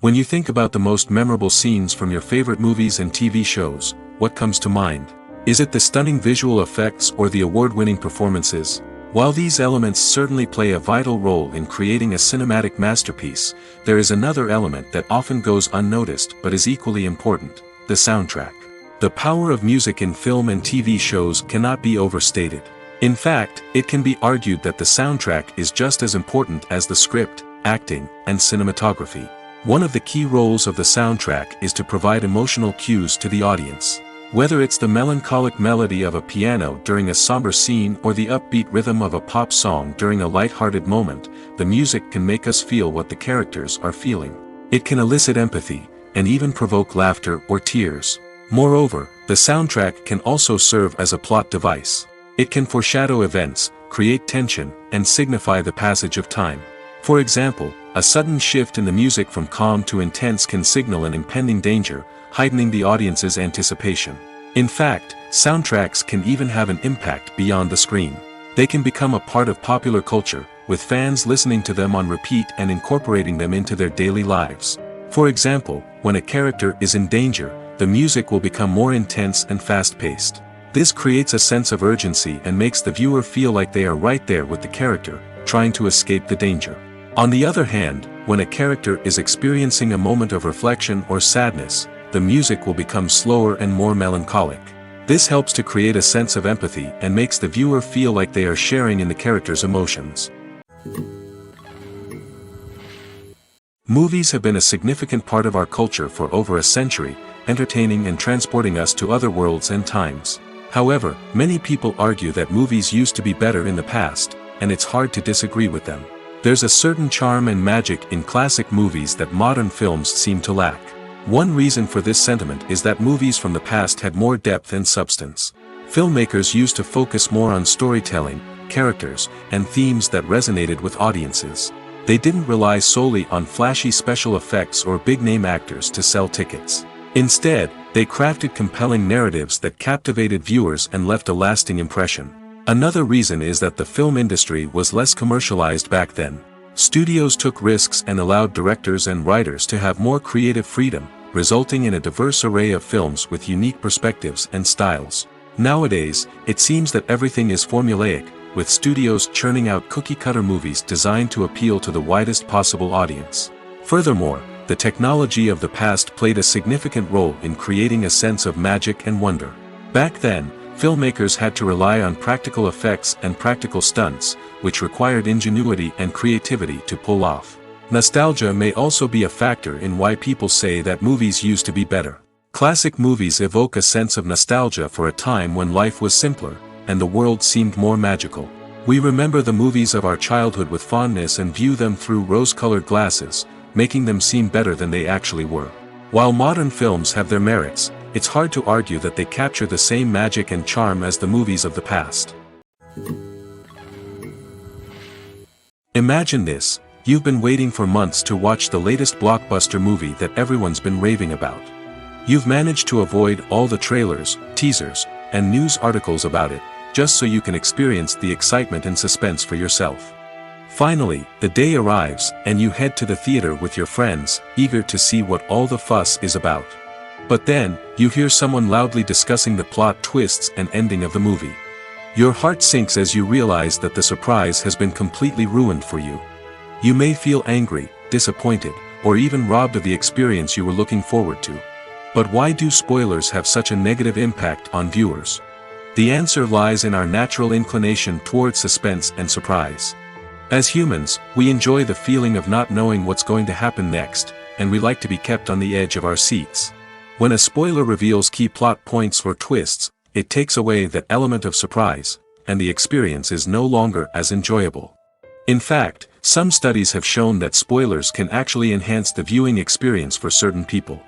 When you think about the most memorable scenes from your favorite movies and TV shows, what comes to mind? Is it the stunning visual effects or the award-winning performances? While these elements certainly play a vital role in creating a cinematic masterpiece, there is another element that often goes unnoticed but is equally important: the soundtrack. The power of music in film and TV shows cannot be overstated. In fact, it can be argued that the soundtrack is just as important as the script, acting, and cinematography. One of the key roles of the soundtrack is to provide emotional cues to the audience. Whether it's the melancholic melody of a piano during a somber scene or the upbeat rhythm of a pop song during a light-hearted moment, the music can make us feel what the characters are feeling. It can elicit empathy, and even provoke laughter or tears. Moreover, the soundtrack can also serve as a plot device. It can foreshadow events, create tension, and signify the passage of time. For example, a sudden shift in the music from calm to intense can signal an impending danger, heightening the audience's anticipation. In fact, soundtracks can even have an impact beyond the screen. They can become a part of popular culture, with fans listening to them on repeat and incorporating them into their daily lives. For example, when a character is in danger, the music will become more intense and fast-paced. This creates a sense of urgency and makes the viewer feel like they are right there with the character, trying to escape the danger. On the other hand, when a character is experiencing a moment of reflection or sadness, the music will become slower and more melancholic. This helps to create a sense of empathy and makes the viewer feel like they are sharing in the character's emotions. Movies have been a significant part of our culture for over a century, entertaining and transporting us to other worlds and times. However, many people argue that movies used to be better in the past, and it's hard to disagree with them. There's a certain charm and magic in classic movies that modern films seem to lack. One reason for this sentiment is that movies from the past had more depth and substance. Filmmakers used to focus more on storytelling, characters, and themes that resonated with audiences. They didn't rely solely on flashy special effects or big-name actors to sell tickets. Instead, they crafted compelling narratives that captivated viewers and left a lasting impression. Another reason is that the film industry was less commercialized back then. Studios took risks and allowed directors and writers to have more creative freedom, resulting in a diverse array of films with unique perspectives and styles. Nowadays, it seems that everything is formulaic, with studios churning out cookie-cutter movies designed to appeal to the widest possible audience. Furthermore, the technology of the past played a significant role in creating a sense of magic and wonder. Back then, filmmakers had to rely on practical effects and practical stunts, which required ingenuity and creativity to pull off. Nostalgia may also be a factor in why people say that movies used to be better. Classic movies evoke a sense of nostalgia for a time when life was simpler, and the world seemed more magical. We remember the movies of our childhood with fondness and view them through rose-colored glasses, making them seem better than they actually were. While modern films have their merits, it's hard to argue that they capture the same magic and charm as the movies of the past. Imagine this: you've been waiting for months to watch the latest blockbuster movie that everyone's been raving about. You've managed to avoid all the trailers, teasers, and news articles about it, just so you can experience the excitement and suspense for yourself. Finally, the day arrives, and you head to the theater with your friends, eager to see what all the fuss is about. But then, you hear someone loudly discussing the plot twists and ending of the movie. Your heart sinks as you realize that the surprise has been completely ruined for you. You may feel angry, disappointed, or even robbed of the experience you were looking forward to. But why do spoilers have such a negative impact on viewers? The answer lies in our natural inclination toward suspense and surprise. As humans, we enjoy the feeling of not knowing what's going to happen next, and we like to be kept on the edge of our seats. When a spoiler reveals key plot points or twists, it takes away that element of surprise, and the experience is no longer as enjoyable. In fact, some studies have shown that spoilers can actually enhance the viewing experience for certain people.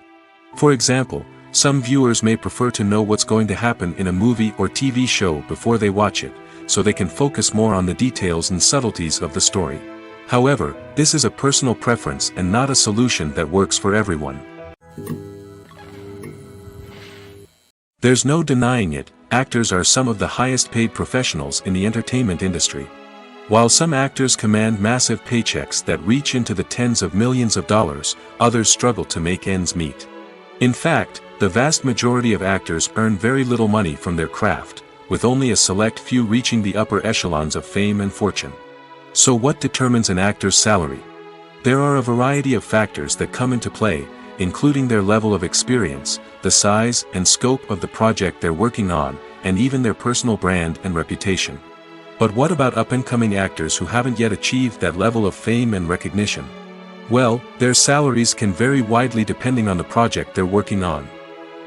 For example, some viewers may prefer to know what's going to happen in a movie or TV show before they watch it, so they can focus more on the details and subtleties of the story. However, this is a personal preference and not a solution that works for everyone. There's no denying it, actors are some of the highest paid professionals in the entertainment industry. While some actors command massive paychecks that reach into the tens of millions of dollars, others struggle to make ends meet. In fact, the vast majority of actors earn very little money from their craft, with only a select few reaching the upper echelons of fame and fortune. So what determines an actor's salary? There are a variety of factors that come into play, including their level of experience, the size and scope of the project they're working on, and even their personal brand and reputation. But what about up-and-coming actors who haven't yet achieved that level of fame and recognition? Well, their salaries can vary widely depending on the project they're working on.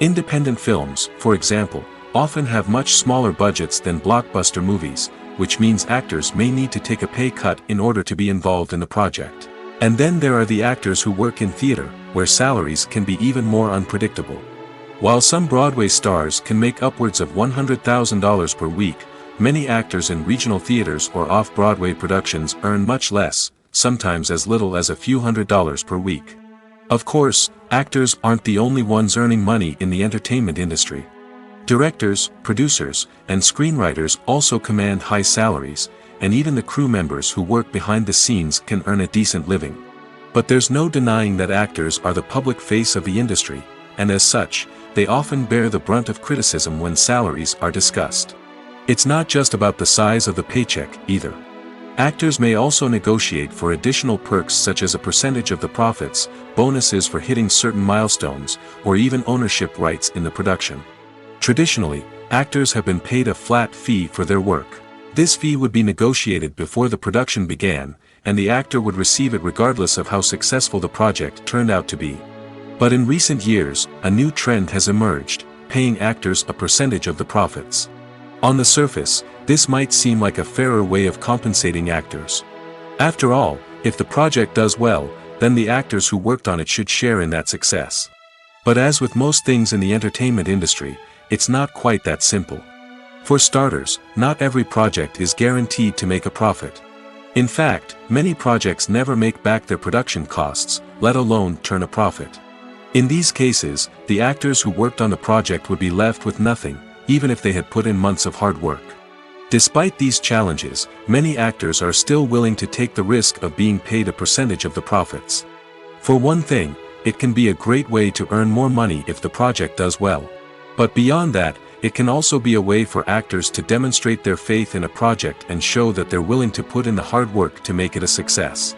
Independent films, for example, often have much smaller budgets than blockbuster movies, which means actors may need to take a pay cut in order to be involved in the project. And then there are the actors who work in theater, where salaries can be even more unpredictable. While some Broadway stars can make upwards of $100,000 per week, many actors in regional theaters or off-Broadway productions earn much less, sometimes as little as a few $100s per week. Of course, actors aren't the only ones earning money in the entertainment industry. Directors, producers, and screenwriters also command high salaries, and even the crew members who work behind the scenes can earn a decent living. But there's no denying that actors are the public face of the industry, and as such, they often bear the brunt of criticism when salaries are discussed. It's not just about the size of the paycheck, either. Actors may also negotiate for additional perks such as a percentage of the profits, bonuses for hitting certain milestones, or even ownership rights in the production. Traditionally, actors have been paid a flat fee for their work. This fee would be negotiated before the production began, and the actor would receive it regardless of how successful the project turned out to be. But in recent years, a new trend has emerged, paying actors a percentage of the profits. On the surface, this might seem like a fairer way of compensating actors. After all, if the project does well, then the actors who worked on it should share in that success. But as with most things in the entertainment industry, it's not quite that simple. For starters, not every project is guaranteed to make a profit. In fact, many projects never make back their production costs, let alone turn a profit. In these cases, the actors who worked on the project would be left with nothing, even if they had put in months of hard work. Despite these challenges, many actors are still willing to take the risk of being paid a percentage of the profits. For one thing, it can be a great way to earn more money if the project does well. But beyond that, it can also be a way for actors to demonstrate their faith in a project and show that they're willing to put in the hard work to make it a success.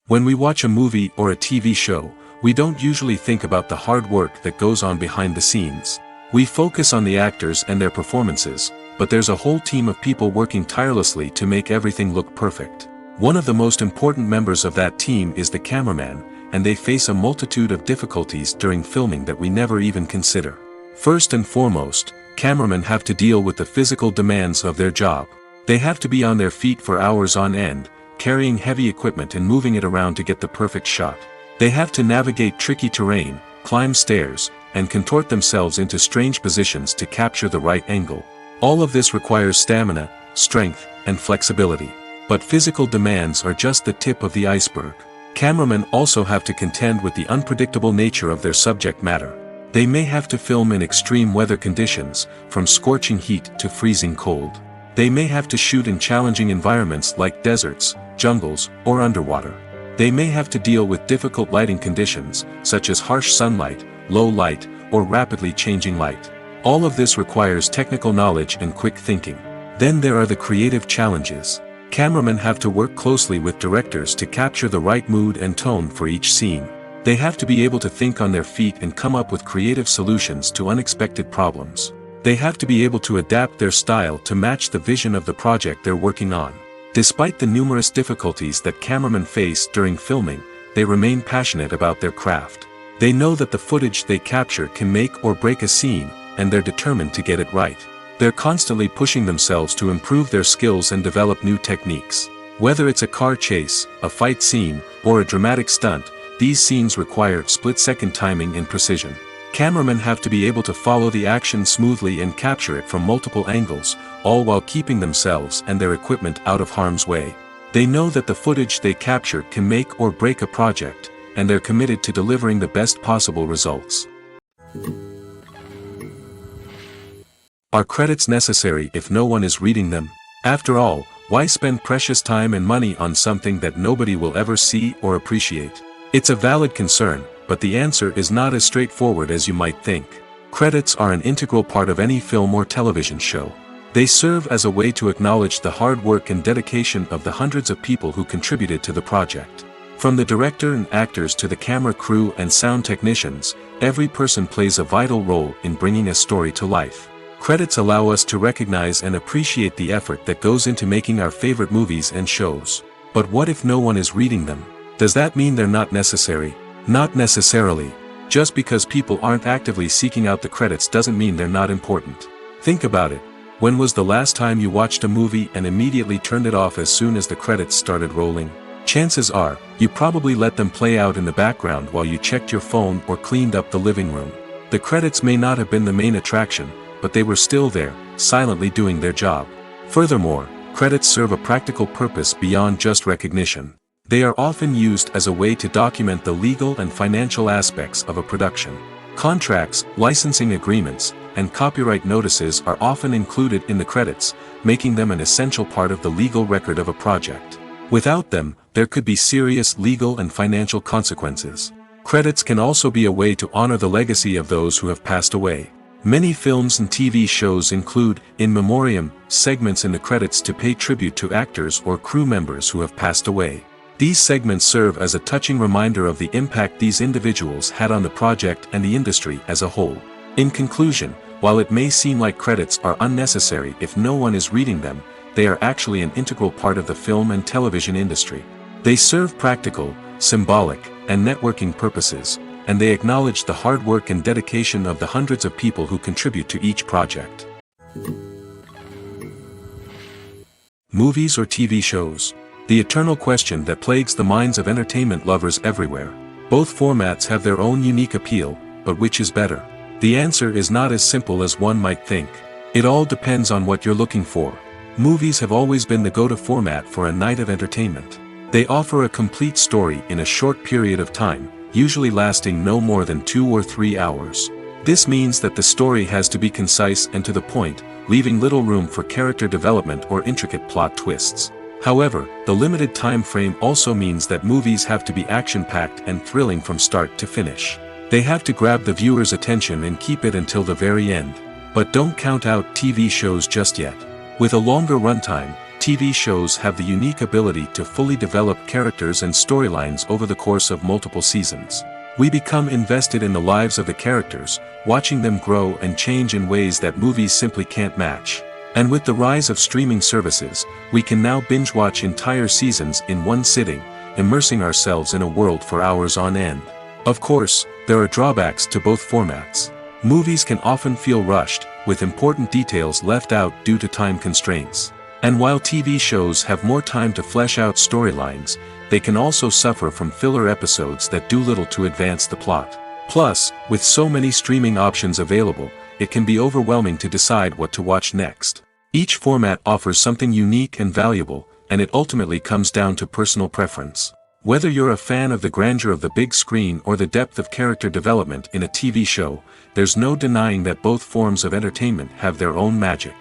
When we watch a movie or a TV show, we don't usually think about the hard work that goes on behind the scenes. We focus on the actors and their performances, but there's a whole team of people working tirelessly to make everything look perfect. One of the most important members of that team is the cameraman, and they face a multitude of difficulties during filming that we never even consider. First and foremost, cameramen have to deal with the physical demands of their job. They have to be on their feet for hours on end, carrying heavy equipment and moving it around to get the perfect shot. They have to navigate tricky terrain, climb stairs, and contort themselves into strange positions to capture the right angle. All of this requires stamina, strength, and flexibility. But physical demands are just the tip of the iceberg. Cameramen also have to contend with the unpredictable nature of their subject matter. They may have to film in extreme weather conditions, from scorching heat to freezing cold. They may have to shoot in challenging environments like deserts, jungles, or underwater. They may have to deal with difficult lighting conditions, such as harsh sunlight, low light, or rapidly changing light. All of this requires technical knowledge and quick thinking. Then there are the creative challenges. Cameramen have to work closely with directors to capture the right mood and tone for each scene. They have to be able to think on their feet and come up with creative solutions to unexpected problems. They have to be able to adapt their style to match the vision of the project they're working on. Despite the numerous difficulties that cameramen face during filming, they remain passionate about their craft. They know that the footage they capture can make or break a scene, and they're determined to get it right. They're constantly pushing themselves to improve their skills and develop new techniques. Whether it's a car chase, a fight scene, or a dramatic stunt, these scenes require split-second timing and precision. Cameramen have to be able to follow the action smoothly and capture it from multiple angles, all while keeping themselves and their equipment out of harm's way. They know that the footage they capture can make or break a project, and they're committed to delivering the best possible results. Are credits necessary if no one is reading them? After all, why spend precious time and money on something that nobody will ever see or appreciate? It's a valid concern, but the answer is not as straightforward as you might think. Credits are an integral part of any film or television show. They serve as a way to acknowledge the hard work and dedication of the hundreds of people who contributed to the project. From the director and actors to the camera crew and sound technicians, every person plays a vital role in bringing a story to life. Credits allow us to recognize and appreciate the effort that goes into making our favorite movies and shows. But what if no one is reading them? Does that mean they're not necessary? Not necessarily. Just because people aren't actively seeking out the credits doesn't mean they're not important. Think about it. When was the last time you watched a movie and immediately turned it off as soon as the credits started rolling? Chances are, you probably let them play out in the background while you checked your phone or cleaned up the living room. The credits may not have been the main attraction, but they were still there, silently doing their job. Furthermore, credits serve a practical purpose beyond just recognition. They are often used as a way to document the legal and financial aspects of a production. Contracts, licensing agreements, and copyright notices are often included in the credits, making them an essential part of the legal record of a project. Without them, there could be serious legal and financial consequences. Credits can also be a way to honor the legacy of those who have passed away. Many films and TV shows include, in memoriam, segments in the credits to pay tribute to actors or crew members who have passed away. These segments serve as a touching reminder of the impact these individuals had on the project and the industry as a whole. In conclusion, while it may seem like credits are unnecessary if no one is reading them, they are actually an integral part of the film and television industry. They serve practical, symbolic, and networking purposes, and they acknowledge the hard work and dedication of the hundreds of people who contribute to each project. Movies or TV shows? The eternal question that plagues the minds of entertainment lovers everywhere. Both formats have their own unique appeal, but which is better? The answer is not as simple as one might think. It all depends on what you're looking for. Movies have always been the go-to format for a night of entertainment. They offer a complete story in a short period of time, usually lasting no more than 2 or 3 hours. This means that the story has to be concise and to the point, leaving little room for character development or intricate plot twists. However, the limited time frame also means that movies have to be action-packed and thrilling from start to finish. They have to grab the viewer's attention and keep it until the very end. But don't count out TV shows just yet. With a longer runtime, TV shows have the unique ability to fully develop characters and storylines over the course of multiple seasons. We become invested in the lives of the characters, watching them grow and change in ways that movies simply can't match. And with the rise of streaming services, we can now binge-watch entire seasons in one sitting, immersing ourselves in a world for hours on end. Of course, there are drawbacks to both formats. Movies can often feel rushed, with important details left out due to time constraints. And while TV shows have more time to flesh out storylines, they can also suffer from filler episodes that do little to advance the plot. Plus, with so many streaming options available, it can be overwhelming to decide what to watch next. Each format offers something unique and valuable, and it ultimately comes down to personal preference. Whether you're a fan of the grandeur of the big screen or the depth of character development in a TV show, there's no denying that both forms of entertainment have their own magic.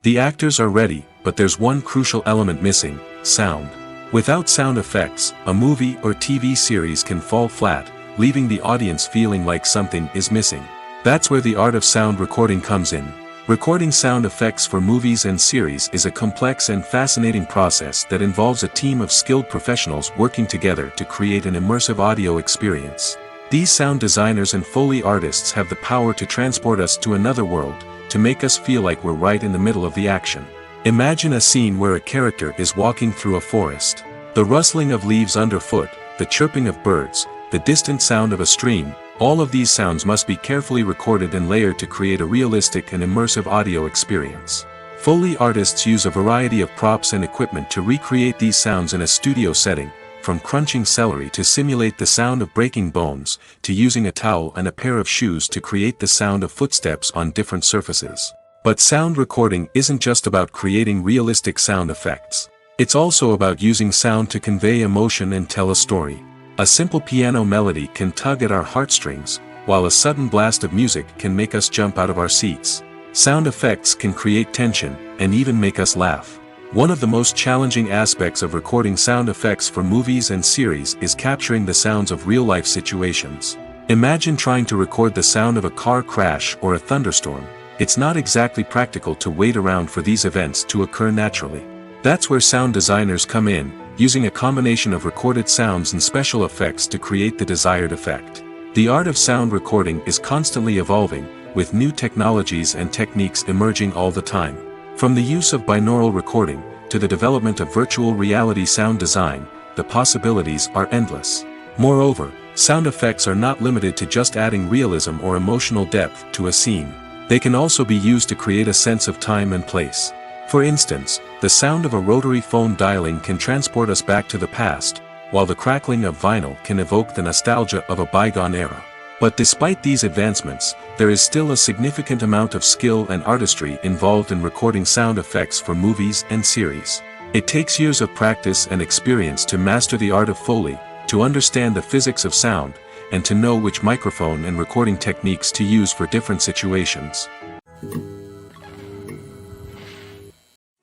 The actors are ready, but there's one crucial element missing: sound. Without sound effects, a movie or TV series can fall flat, leaving the audience feeling like something is missing. That's where the art of sound recording comes in. Recording sound effects for movies and series is a complex and fascinating process that involves a team of skilled professionals working together to create an immersive audio experience. These sound designers and Foley artists have the power to transport us to another world, to make us feel like we're right in the middle of the action. Imagine a scene where a character is walking through a forest. The rustling of leaves underfoot, the chirping of birds, the distant sound of a stream, all of these sounds must be carefully recorded and layered to create a realistic and immersive audio experience. Foley artists use a variety of props and equipment to recreate these sounds in a studio setting, from crunching celery to simulate the sound of breaking bones, to using a towel and a pair of shoes to create the sound of footsteps on different surfaces. But sound recording isn't just about creating realistic sound effects. It's also about using sound to convey emotion and tell a story. A simple piano melody can tug at our heartstrings, while a sudden blast of music can make us jump out of our seats. Sound effects can create tension, and even make us laugh. One of the most challenging aspects of recording sound effects for movies and series is capturing the sounds of real-life situations. Imagine trying to record the sound of a car crash or a thunderstorm. It's not exactly practical to wait around for these events to occur naturally. That's where sound designers come in, using a combination of recorded sounds and special effects to create the desired effect. The art of sound recording is constantly evolving, with new technologies and techniques emerging all the time. From the use of binaural recording, to the development of virtual reality sound design, the possibilities are endless. Moreover, sound effects are not limited to just adding realism or emotional depth to a scene. They can also be used to create a sense of time and place. For instance, the sound of a rotary phone dialing can transport us back to the past, while the crackling of vinyl can evoke the nostalgia of a bygone era. But despite these advancements, there is still a significant amount of skill and artistry involved in recording sound effects for movies and series. It takes years of practice and experience to master the art of Foley, to understand the physics of sound, and to know which microphone and recording techniques to use for different situations.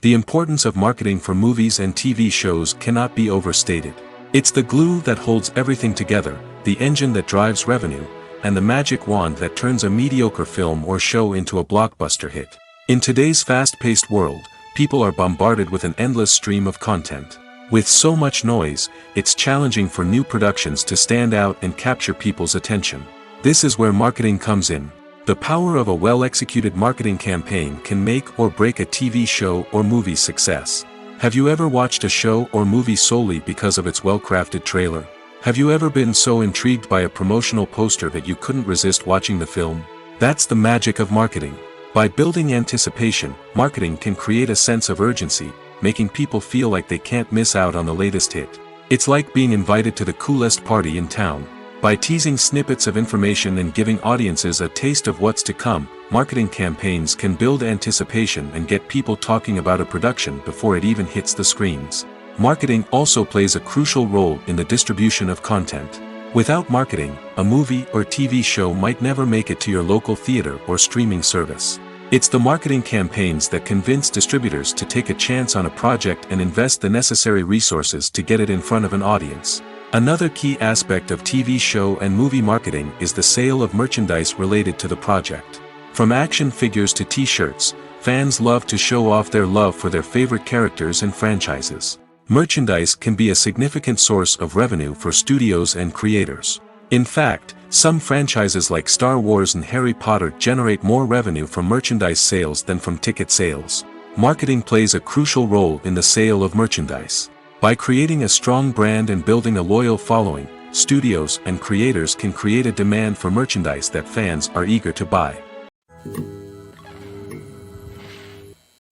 The importance of marketing for movies and TV shows cannot be overstated. It's the glue that holds everything together, the engine that drives revenue, and the magic wand that turns a mediocre film or show into a blockbuster hit. In today's fast-paced world, people are bombarded with an endless stream of content. With so much noise, it's challenging for new productions to stand out and capture people's attention. This is where marketing comes in. The power of a well-executed marketing campaign can make or break a TV show or movie's success. Have you ever watched a show or movie solely because of its well-crafted trailer? Have you ever been so intrigued by a promotional poster that you couldn't resist watching the film? That's the magic of marketing. By building anticipation, marketing can create a sense of urgency, making people feel like they can't miss out on the latest hit. It's like being invited to the coolest party in town. By teasing snippets of information and giving audiences a taste of what's to come, marketing campaigns can build anticipation and get people talking about a production before it even hits the screens. Marketing also plays a crucial role in the distribution of content. Without marketing, a movie or TV show might never make it to your local theater or streaming service. It's the marketing campaigns that convince distributors to take a chance on a project and invest the necessary resources to get it in front of an audience. Another key aspect of TV show and movie marketing is the sale of merchandise related to the project. From action figures to t-shirts, fans love to show off their love for their favorite characters and franchises. Merchandise can be a significant source of revenue for studios and creators. In fact, some franchises like Star Wars and Harry Potter generate more revenue from merchandise sales than from ticket sales. Marketing plays a crucial role in the sale of merchandise. By creating a strong brand and building a loyal following, studios and creators can create a demand for merchandise that fans are eager to buy.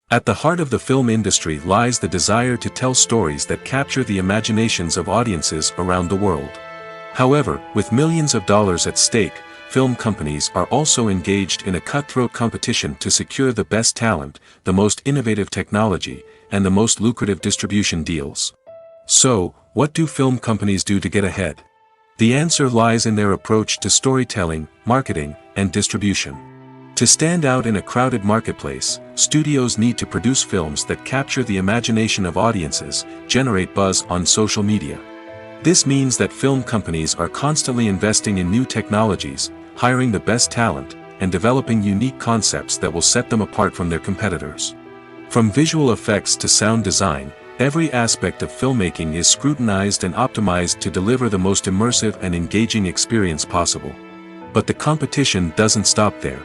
At the heart of the film industry lies the desire to tell stories that capture the imaginations of audiences around the world. However, with millions of dollars at stake, film companies are also engaged in a cutthroat competition to secure the best talent, the most innovative technology, and the most lucrative distribution deals. So, what do film companies do to get ahead? The answer lies in their approach to storytelling, marketing, and distribution. To stand out in a crowded marketplace, studios need to produce films that capture the imagination of audiences, generate buzz on social media. This means that film companies are constantly investing in new technologies, hiring the best talent, and developing unique concepts that will set them apart from their competitors. From visual effects to sound design, every aspect of filmmaking is scrutinized and optimized to deliver the most immersive and engaging experience possible. But the competition doesn't stop there.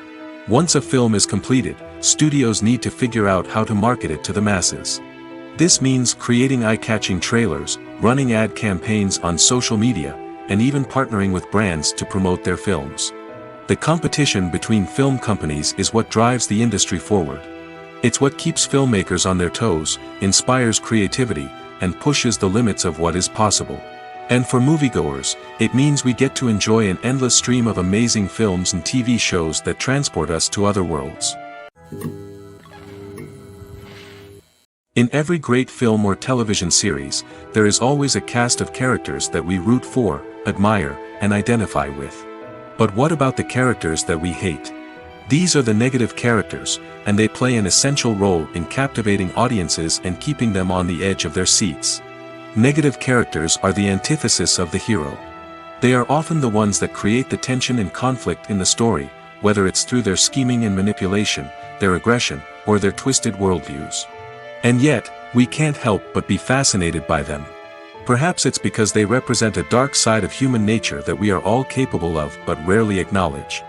Once a film is completed, studios need to figure out how to market it to the masses. This means creating eye-catching trailers, running ad campaigns on social media, and even partnering with brands to promote their films. The competition between film companies is what drives the industry forward. It's what keeps filmmakers on their toes, inspires creativity, and pushes the limits of what is possible. And for moviegoers, it means we get to enjoy an endless stream of amazing films and TV shows that transport us to other worlds. In every great film or television series, there is always a cast of characters that we root for, admire, and identify with. But what about the characters that we hate? These are the negative characters, and they play an essential role in captivating audiences and keeping them on the edge of their seats. Negative characters are the antithesis of the hero. They are often the ones that create the tension and conflict in the story, whether it's through their scheming and manipulation, their aggression, or their twisted worldviews. And yet, we can't help but be fascinated by them. Perhaps it's because they represent a dark side of human nature that we are all capable of but rarely acknowledge.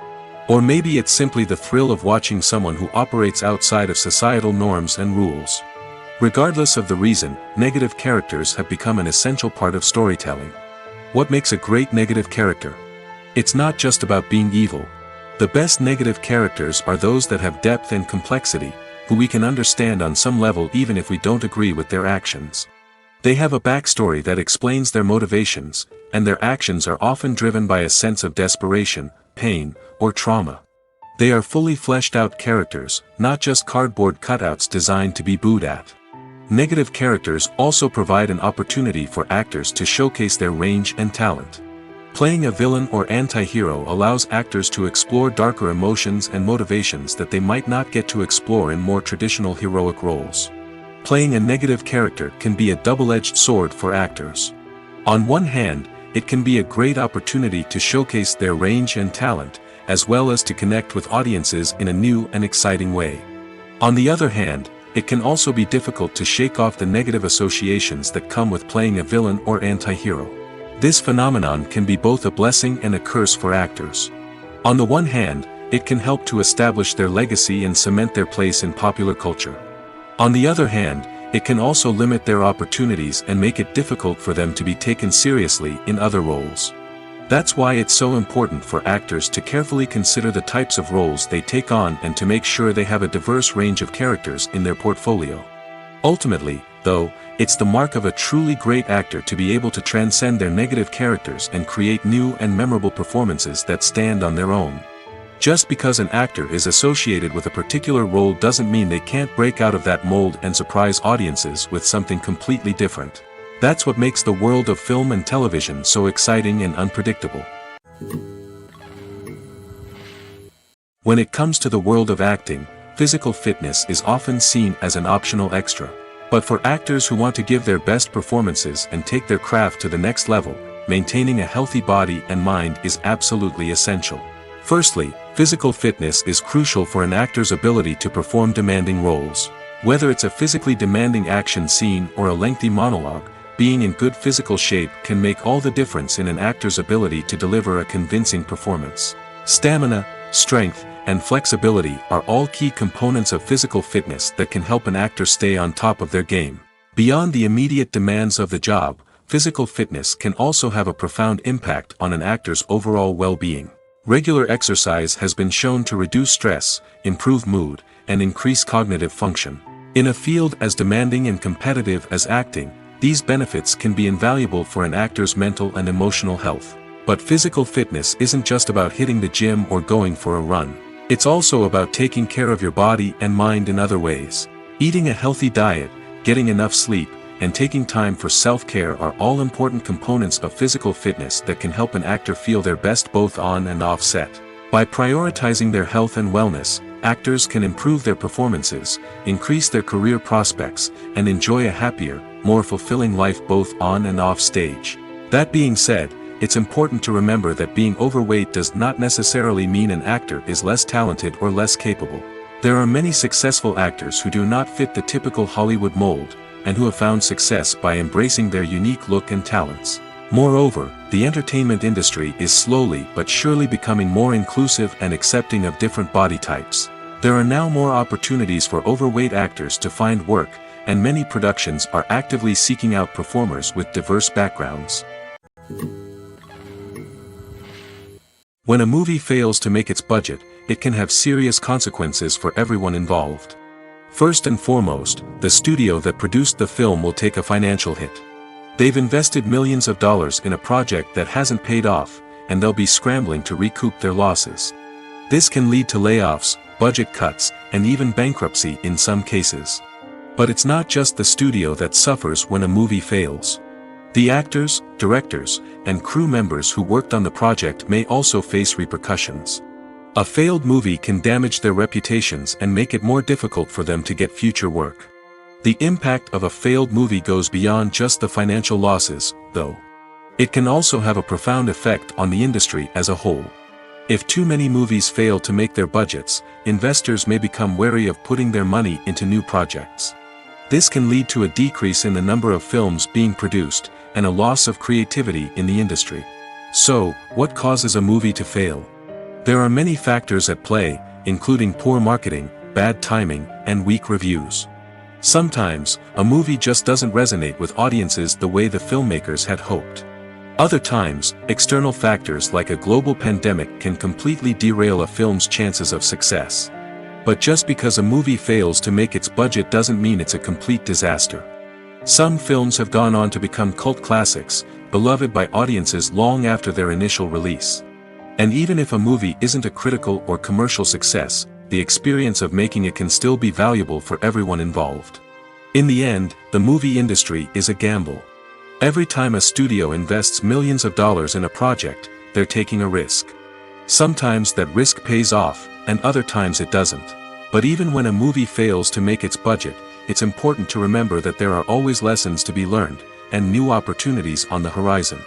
Or maybe it's simply the thrill of watching someone who operates outside of societal norms and rules. Regardless of the reason, negative characters have become an essential part of storytelling. What makes a great negative character? It's not just about being evil. The best negative characters are those that have depth and complexity, who we can understand on some level even if we don't agree with their actions. They have a backstory that explains their motivations, and their actions are often driven by a sense of desperation, pain, or trauma. They are fully fleshed out characters, not just cardboard cutouts designed to be booed at. Negative characters also provide an opportunity for actors to showcase their range and talent. Playing a villain or anti-hero allows actors to explore darker emotions and motivations that they might not get to explore in more traditional heroic roles. Playing a negative character can be a double-edged sword for actors. On one hand, it can be a great opportunity to showcase their range and talent, as well as to connect with audiences in a new and exciting way. On the other hand, it can also be difficult to shake off the negative associations that come with playing a villain or anti-hero. This phenomenon can be both a blessing and a curse for actors. On the one hand, it can help to establish their legacy and cement their place in popular culture. On the other hand, it can also limit their opportunities and make it difficult for them to be taken seriously in other roles. That's why it's so important for actors to carefully consider the types of roles they take on and to make sure they have a diverse range of characters in their portfolio. Ultimately, though, it's the mark of a truly great actor to be able to transcend their negative characters and create new and memorable performances that stand on their own. Just because an actor is associated with a particular role doesn't mean they can't break out of that mold and surprise audiences with something completely different. That's what makes the world of film and television so exciting and unpredictable. When it comes to the world of acting, physical fitness is often seen as an optional extra. But for actors who want to give their best performances and take their craft to the next level, maintaining a healthy body and mind is absolutely essential. Firstly, physical fitness is crucial for an actor's ability to perform demanding roles. Whether it's a physically demanding action scene or a lengthy monologue, being in good physical shape can make all the difference in an actor's ability to deliver a convincing performance. Stamina, strength, and flexibility are all key components of physical fitness that can help an actor stay on top of their game. Beyond the immediate demands of the job, physical fitness can also have a profound impact on an actor's overall well-being. Regular exercise has been shown to reduce stress, improve mood, and increase cognitive function. In a field as demanding and competitive as acting, these benefits can be invaluable for an actor's mental and emotional health. But physical fitness isn't just about hitting the gym or going for a run. It's also about taking care of your body and mind in other ways. Eating a healthy diet, getting enough sleep, and taking time for self-care are all important components of physical fitness that can help an actor feel their best both on and off set. By prioritizing their health and wellness, actors can improve their performances, increase their career prospects, and enjoy a happier, more fulfilling life both on and off stage. That being said, it's important to remember that being overweight does not necessarily mean an actor is less talented or less capable. There are many successful actors who do not fit the typical Hollywood mold, and who have found success by embracing their unique look and talents. Moreover, the entertainment industry is slowly but surely becoming more inclusive and accepting of different body types. There are now more opportunities for overweight actors to find work, and many productions are actively seeking out performers with diverse backgrounds. When a movie fails to make its budget, it can have serious consequences for everyone involved. First and foremost, the studio that produced the film will take a financial hit. They've invested millions of dollars in a project that hasn't paid off, and they'll be scrambling to recoup their losses. This can lead to layoffs, budget cuts, and even bankruptcy in some cases. But it's not just the studio that suffers when a movie fails. The actors, directors, and crew members who worked on the project may also face repercussions. A failed movie can damage their reputations and make it more difficult for them to get future work. The impact of a failed movie goes beyond just the financial losses, though. It can also have a profound effect on the industry as a whole. If too many movies fail to make their budgets, investors may become wary of putting their money into new projects. This can lead to a decrease in the number of films being produced, and a loss of creativity in the industry. So, what causes a movie to fail? There are many factors at play, including poor marketing, bad timing, and weak reviews. Sometimes, a movie just doesn't resonate with audiences the way the filmmakers had hoped. Other times, external factors like a global pandemic can completely derail a film's chances of success. But just because a movie fails to make its budget doesn't mean it's a complete disaster. Some films have gone on to become cult classics, beloved by audiences long after their initial release. And even if a movie isn't a critical or commercial success, the experience of making it can still be valuable for everyone involved. In the end, the movie industry is a gamble. Every time a studio invests millions of dollars in a project, they're taking a risk. Sometimes that risk pays off, and other times it doesn't. But even when a movie fails to make its budget, it's important to remember that there are always lessons to be learned, and new opportunities on the horizon.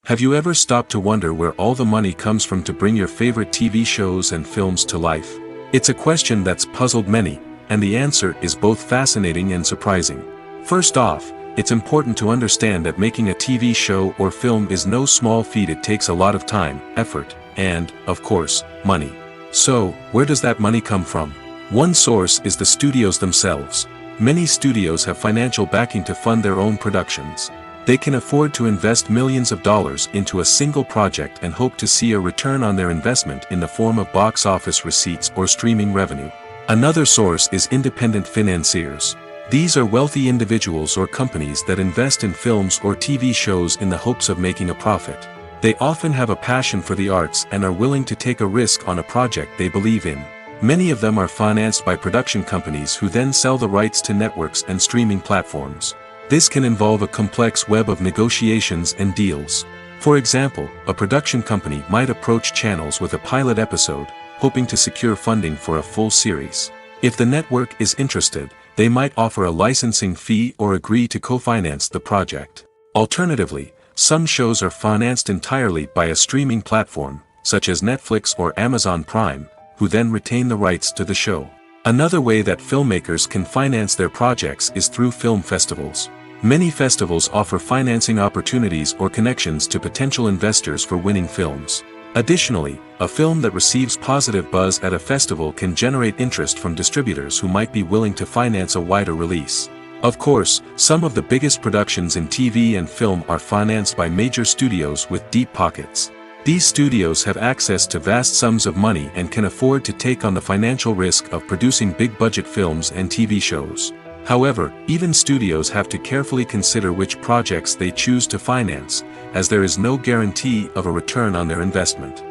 Have you ever stopped to wonder where all the money comes from to bring your favorite TV shows and films to life? It's a question that's puzzled many, and the answer is both fascinating and surprising. First off, it's important to understand that making a TV show or film is no small feat. It takes a lot of time, effort, and, of course, money. So, where does that money come from? One source is the studios themselves. Many studios have financial backing to fund their own productions. They can afford to invest millions of dollars into a single project and hope to see a return on their investment in the form of box office receipts or streaming revenue. Another source is independent financiers. These are wealthy individuals or companies that invest in films or TV shows in the hopes of making a profit. They often have a passion for the arts and are willing to take a risk on a project they believe in. Many of them are financed by production companies who then sell the rights to networks and streaming platforms. This can involve a complex web of negotiations and deals. For example, a production company might approach channels with a pilot episode, hoping to secure funding for a full series. If the network is interested, they might offer a licensing fee or agree to co-finance the project. Alternatively, some shows are financed entirely by a streaming platform, such as Netflix or Amazon Prime, who then retain the rights to the show. Another way that filmmakers can finance their projects is through film festivals. Many festivals offer financing opportunities or connections to potential investors for winning films. Additionally, a film that receives positive buzz at a festival can generate interest from distributors who might be willing to finance a wider release. Of course, some of the biggest productions in TV and film are financed by major studios with deep pockets. These studios have access to vast sums of money and can afford to take on the financial risk of producing big-budget films and TV shows. However, even studios have to carefully consider which projects they choose to finance, as there is no guarantee of a return on their investment.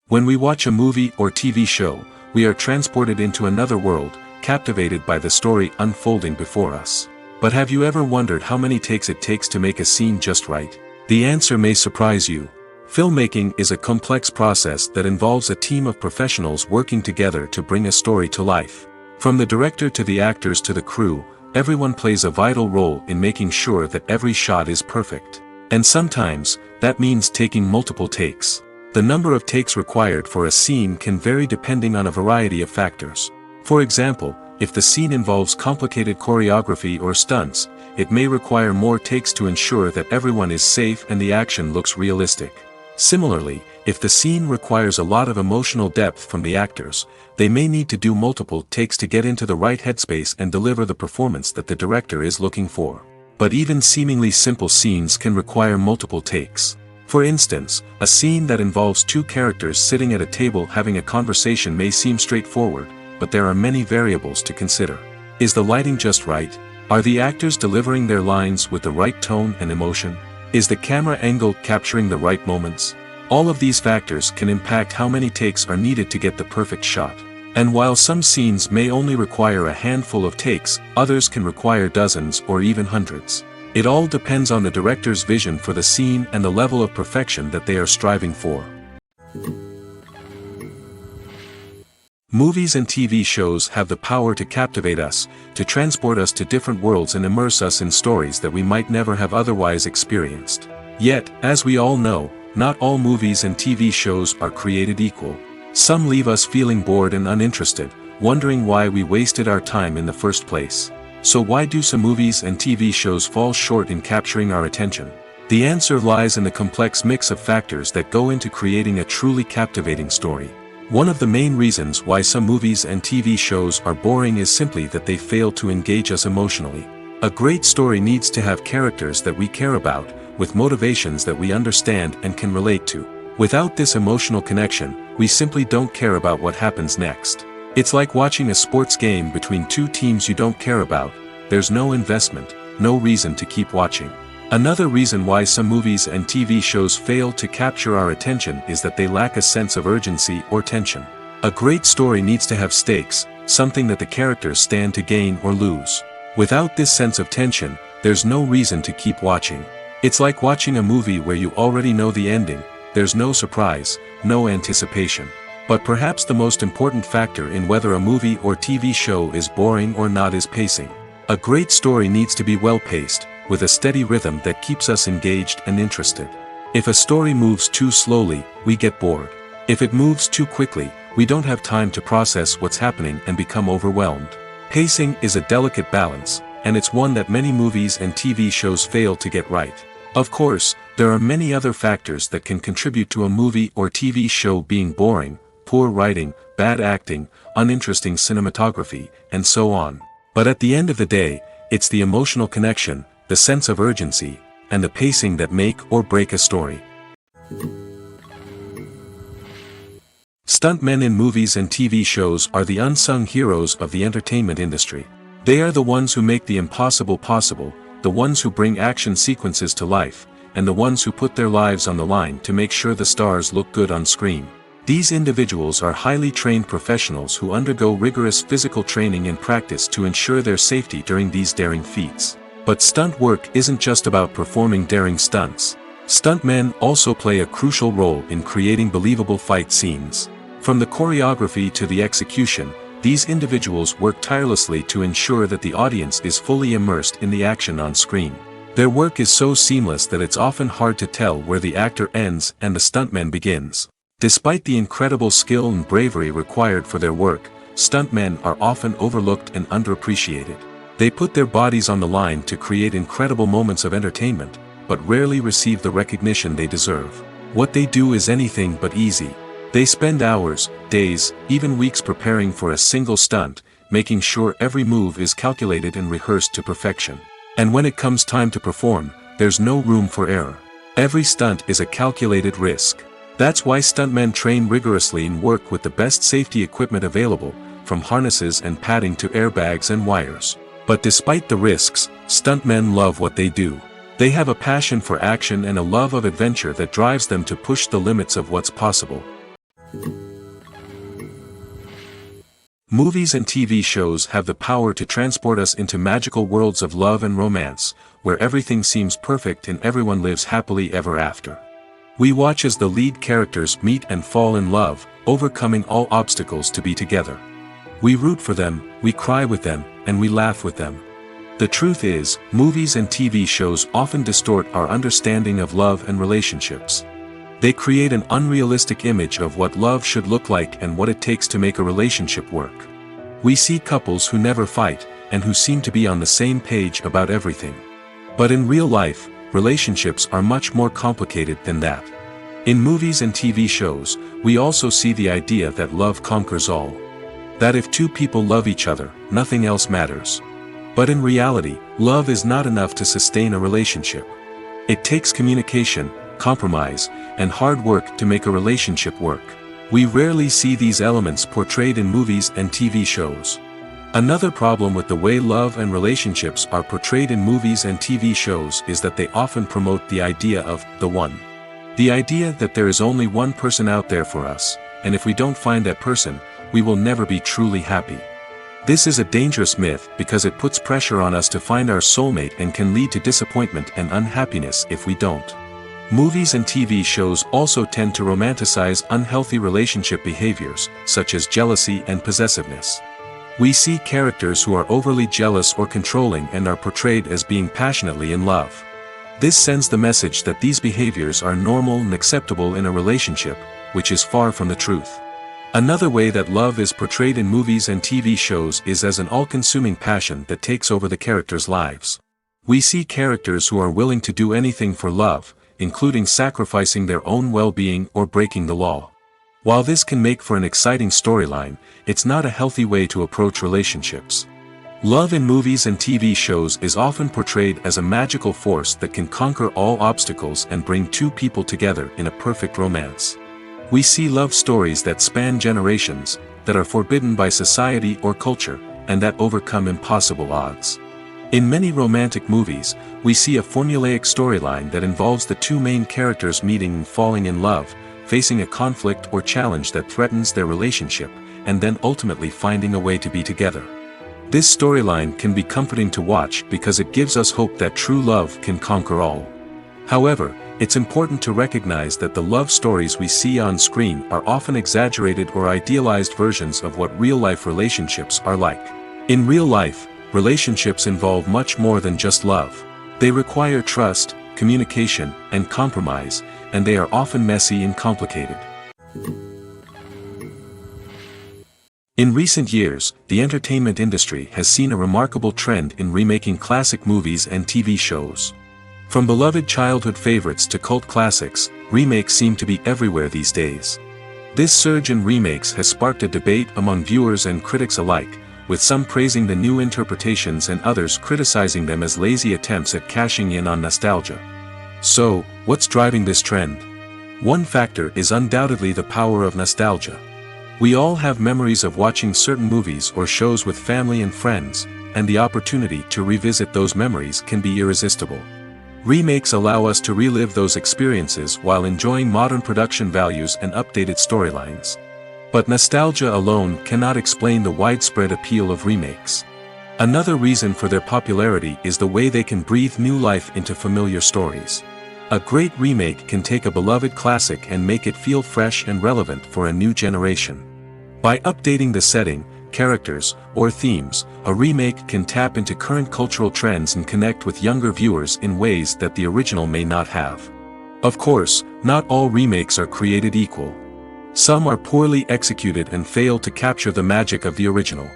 When we watch a movie or TV show, we are transported into another world, captivated by the story unfolding before us. But have you ever wondered how many takes it takes to make a scene just right? The answer may surprise you. Filmmaking is a complex process that involves a team of professionals working together to bring a story to life. From the director to the actors to the crew, everyone plays a vital role in making sure that every shot is perfect. And sometimes, that means taking multiple takes. The number of takes required for a scene can vary depending on a variety of factors. For example, if the scene involves complicated choreography or stunts, it may require more takes to ensure that everyone is safe and the action looks realistic. Similarly, if the scene requires a lot of emotional depth from the actors, they may need to do multiple takes to get into the right headspace and deliver the performance that the director is looking for. But even seemingly simple scenes can require multiple takes. For instance, a scene that involves two characters sitting at a table having a conversation may seem straightforward, but there are many variables to consider. Is the lighting just right? Are the actors delivering their lines with the right tone and emotion? Is the camera angle capturing the right moments? All of these factors can impact how many takes are needed to get the perfect shot. And while some scenes may only require a handful of takes, others can require dozens or even hundreds. It all depends on the director's vision for the scene and the level of perfection that they are striving for. Movies and TV shows have the power to captivate us, to transport us to different worlds and immerse us in stories that we might never have otherwise experienced. Yet, as we all know, not all movies and TV shows are created equal. Some leave us feeling bored and uninterested, wondering why we wasted our time in the first place. So why do some movies and TV shows fall short in capturing our attention? The answer lies in the complex mix of factors that go into creating a truly captivating story. One of the main reasons why some movies and TV shows are boring is simply that they fail to engage us emotionally. A great story needs to have characters that we care about, with motivations that we understand and can relate to. Without this emotional connection, we simply don't care about what happens next. It's like watching a sports game between two teams you don't care about. There's no investment, no reason to keep watching. Another reason why some movies and TV shows fail to capture our attention is that they lack a sense of urgency or tension. A great story needs to have stakes, something that the characters stand to gain or lose. Without this sense of tension, there's no reason to keep watching. It's like watching a movie where you already know the ending. There's no surprise, no anticipation. But perhaps the most important factor in whether a movie or TV show is boring or not is pacing. A great story needs to be well-paced, with a steady rhythm that keeps us engaged and interested. If a story moves too slowly, we get bored. If it moves too quickly, we don't have time to process what's happening and become overwhelmed. Pacing is a delicate balance, and it's one that many movies and TV shows fail to get right. Of course, there are many other factors that can contribute to a movie or TV show being boring: poor writing, bad acting, uninteresting cinematography, and so on. But at the end of the day, it's the emotional connection, the sense of urgency, and the pacing that make or break a story. Stuntmen in movies and TV shows are the unsung heroes of the entertainment industry. They are the ones who make the impossible possible, the ones who bring action sequences to life, and the ones who put their lives on the line to make sure the stars look good on screen. These individuals are highly trained professionals who undergo rigorous physical training and practice to ensure their safety during these daring feats. But stunt work isn't just about performing daring stunts. Stuntmen also play a crucial role in creating believable fight scenes. From the choreography to the execution, these individuals work tirelessly to ensure that the audience is fully immersed in the action on screen. Their work is so seamless that it's often hard to tell where the actor ends and the stuntman begins. Despite the incredible skill and bravery required for their work, stuntmen are often overlooked and underappreciated. They put their bodies on the line to create incredible moments of entertainment, but rarely receive the recognition they deserve. What they do is anything but easy. They spend hours, days, even weeks preparing for a single stunt, making sure every move is calculated and rehearsed to perfection. And when it comes time to perform, there's no room for error. Every stunt is a calculated risk. That's why stuntmen train rigorously and work with the best safety equipment available, from harnesses and padding to airbags and wires. But despite the risks, stuntmen love what they do. They have a passion for action and a love of adventure that drives them to push the limits of what's possible. Movies and TV shows have the power to transport us into magical worlds of love and romance, where everything seems perfect and everyone lives happily ever after. We watch as the lead characters meet and fall in love, overcoming all obstacles to be together. We root for them, we cry with them, and we laugh with them. The truth is, movies and TV shows often distort our understanding of love and relationships. They create an unrealistic image of what love should look like and what it takes to make a relationship work. We see couples who never fight, and who seem to be on the same page about everything. But in real life, relationships are much more complicated than that. In movies and TV shows, we also see the idea that love conquers all. That if two people love each other, nothing else matters. But in reality, love is not enough to sustain a relationship. It takes communication, compromise, and hard work to make a relationship work. We rarely see these elements portrayed in movies and TV shows. Another problem with the way love and relationships are portrayed in movies and TV shows is that they often promote the idea of the one. The idea that there is only one person out there for us, and if we don't find that person, we will never be truly happy. This is a dangerous myth because it puts pressure on us to find our soulmate and can lead to disappointment and unhappiness if we don't. Movies and TV shows also tend to romanticize unhealthy relationship behaviors, such as jealousy and possessiveness. We see characters who are overly jealous or controlling and are portrayed as being passionately in love. This sends the message that these behaviors are normal and acceptable in a relationship, which is far from the truth. Another way that love is portrayed in movies and TV shows is as an all-consuming passion that takes over the characters' lives. We see characters who are willing to do anything for love, including sacrificing their own well-being or breaking the law. While this can make for an exciting storyline, it's not a healthy way to approach relationships. Love in movies and TV shows is often portrayed as a magical force that can conquer all obstacles and bring two people together in a perfect romance. We see love stories that span generations, that are forbidden by society or culture, and that overcome impossible odds. In many romantic movies, we see a formulaic storyline that involves the two main characters meeting and falling in love, facing a conflict or challenge that threatens their relationship, and then ultimately finding a way to be together. This storyline can be comforting to watch because it gives us hope that true love can conquer all. However, it's important to recognize that the love stories we see on screen are often exaggerated or idealized versions of what real-life relationships are like. In real life, relationships involve much more than just love. They require trust, communication, and compromise, and they are often messy and complicated. In recent years, the entertainment industry has seen a remarkable trend in remaking classic movies and TV shows. From beloved childhood favorites to cult classics, remakes seem to be everywhere these days. This surge in remakes has sparked a debate among viewers and critics alike, with some praising the new interpretations and others criticizing them as lazy attempts at cashing in on nostalgia. So, what's driving this trend? One factor is undoubtedly the power of nostalgia. We all have memories of watching certain movies or shows with family and friends, and the opportunity to revisit those memories can be irresistible. Remakes allow us to relive those experiences while enjoying modern production values and updated storylines. But nostalgia alone cannot explain the widespread appeal of remakes. Another reason for their popularity is the way they can breathe new life into familiar stories. A great remake can take a beloved classic and make it feel fresh and relevant for a new generation. By updating the setting, characters, or themes, a remake can tap into current cultural trends and connect with younger viewers in ways that the original may not have. Of course, not all remakes are created equal. Some are poorly executed and fail to capture the magic of the original.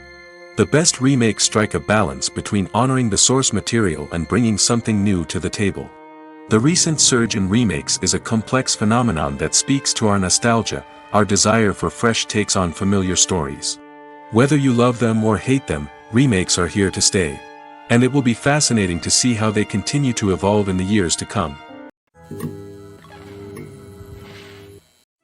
The best remakes strike a balance between honoring the source material and bringing something new to the table. The recent surge in remakes is a complex phenomenon that speaks to our nostalgia, our desire for fresh takes on familiar stories. Whether you love them or hate them, remakes are here to stay. And it will be fascinating to see how they continue to evolve in the years to come.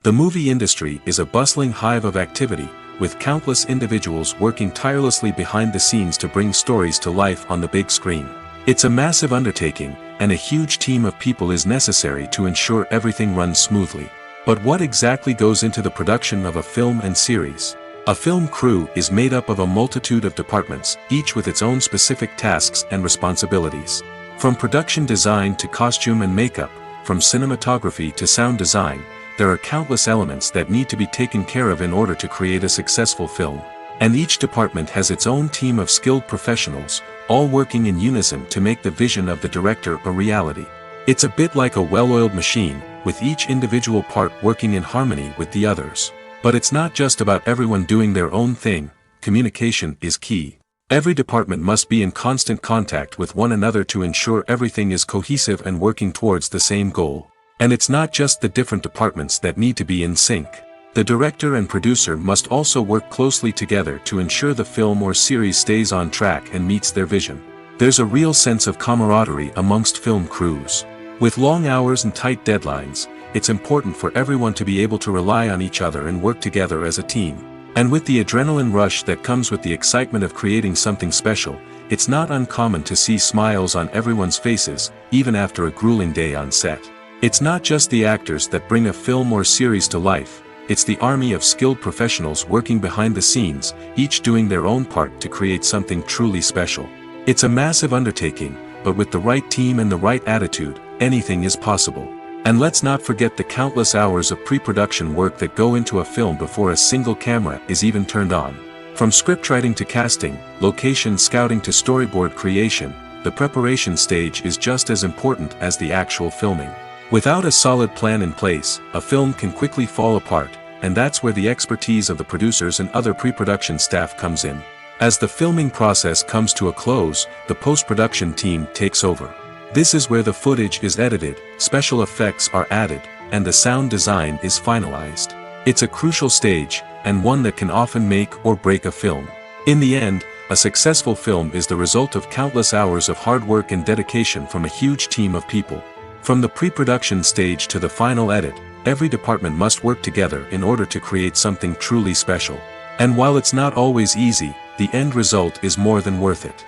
The movie industry is a bustling hive of activity, with countless individuals working tirelessly behind the scenes to bring stories to life on the big screen. It's a massive undertaking, and a huge team of people is necessary to ensure everything runs smoothly. But what exactly goes into the production of a film and series? A film crew is made up of a multitude of departments, each with its own specific tasks and responsibilities. From production design to costume and makeup, from cinematography to sound design, there are countless elements that need to be taken care of in order to create a successful film. And each department has its own team of skilled professionals, all working in unison to make the vision of the director a reality. It's a bit like a well-oiled machine, with each individual part working in harmony with the others. But it's not just about everyone doing their own thing. Communication is key. Every department must be in constant contact with one another to ensure everything is cohesive and working towards the same goal. And it's not just the different departments that need to be in sync. The director and producer must also work closely together to ensure the film or series stays on track and meets their vision. There's a real sense of camaraderie amongst film crews. With long hours and tight deadlines, it's important for everyone to be able to rely on each other and work together as a team. And with the adrenaline rush that comes with the excitement of creating something special, it's not uncommon to see smiles on everyone's faces, even after a grueling day on set. It's not just the actors that bring a film or series to life, it's the army of skilled professionals working behind the scenes, each doing their own part to create something truly special. It's a massive undertaking, but with the right team and the right attitude, anything is possible. And let's not forget the countless hours of pre-production work that go into a film before a single camera is even turned on. From scriptwriting to casting, location scouting to storyboard creation, the preparation stage is just as important as the actual filming. Without a solid plan in place, a film can quickly fall apart, and that's where the expertise of the producers and other pre-production staff comes in. As the filming process comes to a close, the post-production team takes over. This is where the footage is edited, special effects are added, and the sound design is finalized. It's a crucial stage, and one that can often make or break a film. In the end, a successful film is the result of countless hours of hard work and dedication from a huge team of people. From the pre-production stage to the final edit, every department must work together in order to create something truly special. And while it's not always easy, the end result is more than worth it.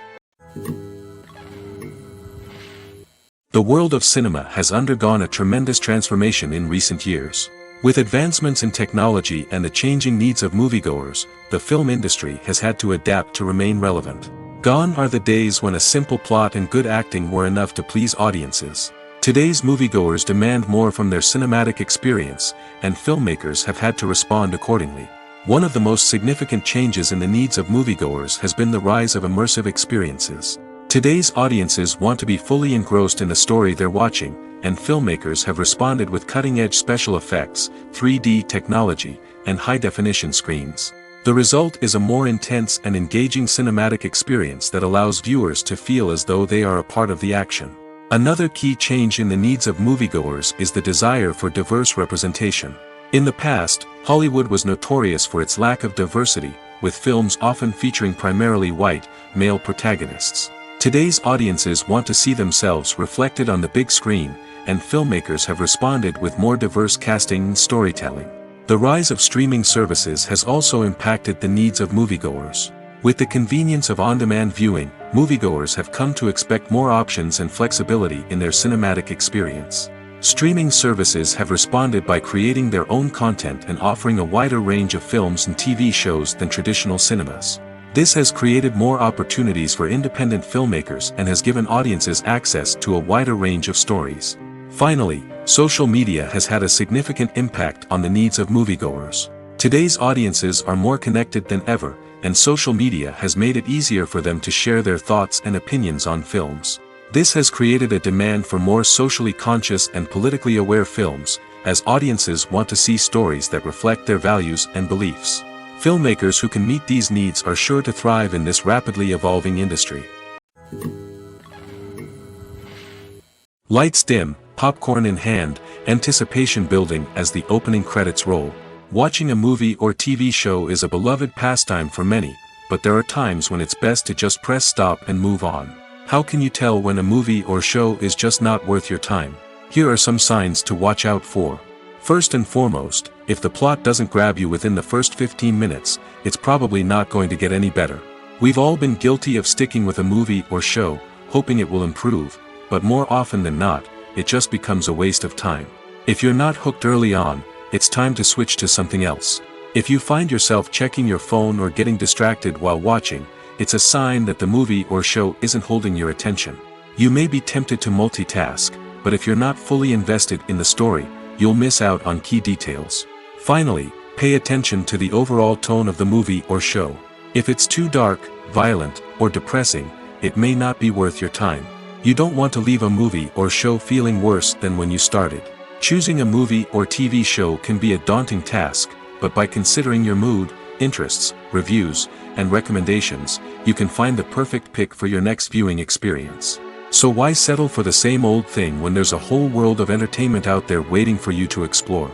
The world of cinema has undergone a tremendous transformation in recent years. With advancements in technology and the changing needs of moviegoers, the film industry has had to adapt to remain relevant. Gone are the days when a simple plot and good acting were enough to please audiences. Today's moviegoers demand more from their cinematic experience, and filmmakers have had to respond accordingly. One of the most significant changes in the needs of moviegoers has been the rise of immersive experiences. Today's audiences want to be fully engrossed in the story they're watching, and filmmakers have responded with cutting-edge special effects, 3D technology, and high-definition screens. The result is a more intense and engaging cinematic experience that allows viewers to feel as though they are a part of the action. Another key change in the needs of moviegoers is the desire for diverse representation. In the past, Hollywood was notorious for its lack of diversity, with films often featuring primarily white, male protagonists. Today's audiences want to see themselves reflected on the big screen, and filmmakers have responded with more diverse casting and storytelling. The rise of streaming services has also impacted the needs of moviegoers. With the convenience of on-demand viewing, moviegoers have come to expect more options and flexibility in their cinematic experience. Streaming services have responded by creating their own content and offering a wider range of films and TV shows than traditional cinemas. This has created more opportunities for independent filmmakers and has given audiences access to a wider range of stories. Finally, social media has had a significant impact on the needs of moviegoers. Today's audiences are more connected than ever, and social media has made it easier for them to share their thoughts and opinions on films. This has created a demand for more socially conscious and politically aware films, as audiences want to see stories that reflect their values and beliefs. Filmmakers who can meet these needs are sure to thrive in this rapidly evolving industry. Lights dim, popcorn in hand, anticipation building as the opening credits roll. Watching a movie or TV show is a beloved pastime for many, but there are times when it's best to just press stop and move on. How can you tell when a movie or show is just not worth your time? Here are some signs to watch out for. First and foremost, if the plot doesn't grab you within the first 15 minutes, it's probably not going to get any better. We've all been guilty of sticking with a movie or show, hoping it will improve, but more often than not, it just becomes a waste of time. If you're not hooked early on, it's time to switch to something else. If you find yourself checking your phone or getting distracted while watching, it's a sign that the movie or show isn't holding your attention. You may be tempted to multitask, but if you're not fully invested in the story, you'll miss out on key details. Finally, pay attention to the overall tone of the movie or show. If it's too dark, violent, or depressing, it may not be worth your time. You don't want to leave a movie or show feeling worse than when you started. Choosing a movie or TV show can be a daunting task, but by considering your mood, interests, reviews, and recommendations, you can find the perfect pick for your next viewing experience. So why settle for the same old thing when there's a whole world of entertainment out there waiting for you to explore?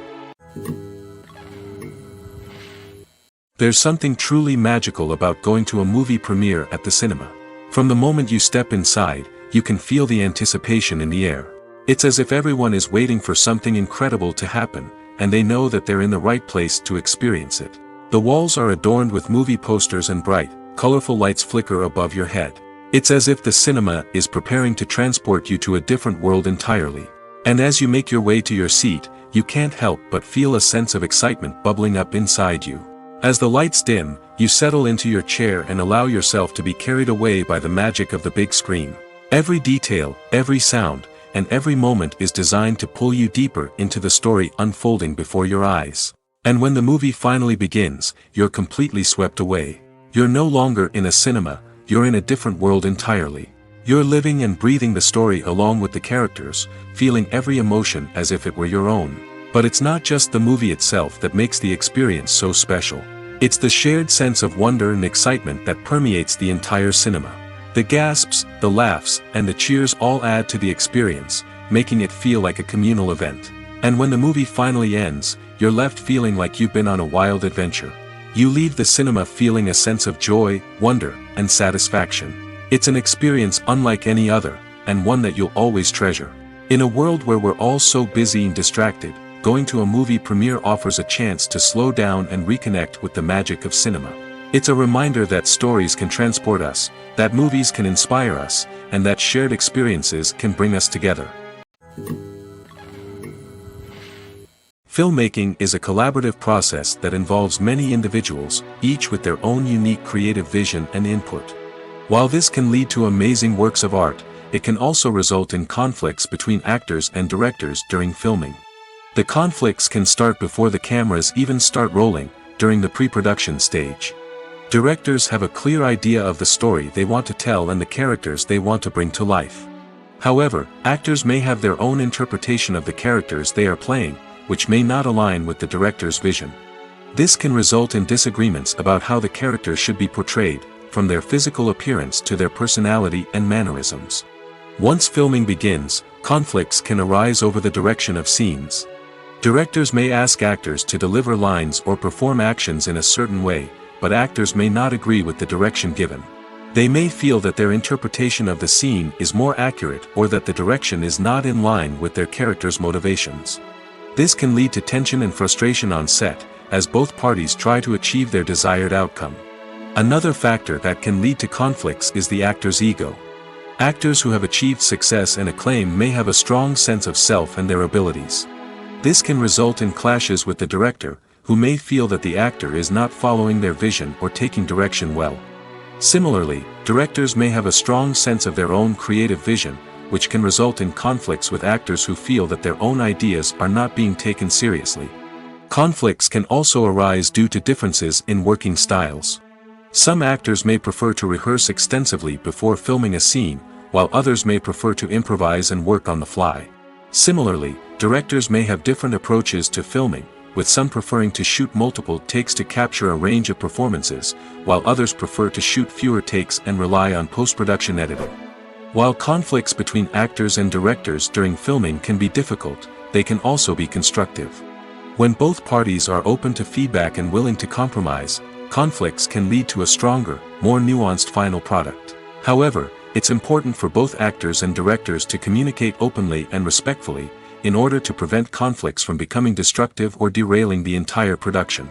There's something truly magical about going to a movie premiere at the cinema. From the moment you step inside, you can feel the anticipation in the air. It's as if everyone is waiting for something incredible to happen, and they know that they're in the right place to experience it. The walls are adorned with movie posters and bright, colorful lights flicker above your head. It's as if the cinema is preparing to transport you to a different world entirely. And as you make your way to your seat, you can't help but feel a sense of excitement bubbling up inside you. As the lights dim, you settle into your chair and allow yourself to be carried away by the magic of the big screen. Every detail, every sound, and every moment is designed to pull you deeper into the story unfolding before your eyes. And when the movie finally begins, you're completely swept away. You're no longer in a cinema, you're in a different world entirely. You're living and breathing the story along with the characters, feeling every emotion as if it were your own. But it's not just the movie itself that makes the experience so special. It's the shared sense of wonder and excitement that permeates the entire cinema. The gasps, the laughs, and the cheers all add to the experience, making it feel like a communal event. And when the movie finally ends, you're left feeling like you've been on a wild adventure. You leave the cinema feeling a sense of joy, wonder, and satisfaction. It's an experience unlike any other, and one that you'll always treasure. In a world where we're all so busy and distracted, going to a movie premiere offers a chance to slow down and reconnect with the magic of cinema. It's a reminder that stories can transport us, that movies can inspire us, and that shared experiences can bring us together. Filmmaking is a collaborative process that involves many individuals, each with their own unique creative vision and input. While this can lead to amazing works of art, it can also result in conflicts between actors and directors during filming. The conflicts can start before the cameras even start rolling, during the pre-production stage. Directors have a clear idea of the story they want to tell and the characters they want to bring to life. However, actors may have their own interpretation of the characters they are playing, which may not align with the director's vision. This can result in disagreements about how the character should be portrayed, from their physical appearance to their personality and mannerisms. Once filming begins, conflicts can arise over the direction of scenes. Directors may ask actors to deliver lines or perform actions in a certain way, but actors may not agree with the direction given. They may feel that their interpretation of the scene is more accurate or that the direction is not in line with their character's motivations. This can lead to tension and frustration on set, as both parties try to achieve their desired outcome. Another factor that can lead to conflicts is the actor's ego. Actors who have achieved success and acclaim may have a strong sense of self and their abilities. This can result in clashes with the director, who may feel that the actor is not following their vision or taking direction well. Similarly, directors may have a strong sense of their own creative vision, which can result in conflicts with actors who feel that their own ideas are not being taken seriously. Conflicts can also arise due to differences in working styles. Some actors may prefer to rehearse extensively before filming a scene, while others may prefer to improvise and work on the fly. Similarly, directors may have different approaches to filming, with some preferring to shoot multiple takes to capture a range of performances, while others prefer to shoot fewer takes and rely on post-production editing. While conflicts between actors and directors during filming can be difficult, they can also be constructive. When both parties are open to feedback and willing to compromise, conflicts can lead to a stronger, more nuanced final product. However, it's important for both actors and directors to communicate openly and respectfully, in order to prevent conflicts from becoming destructive or derailing the entire production.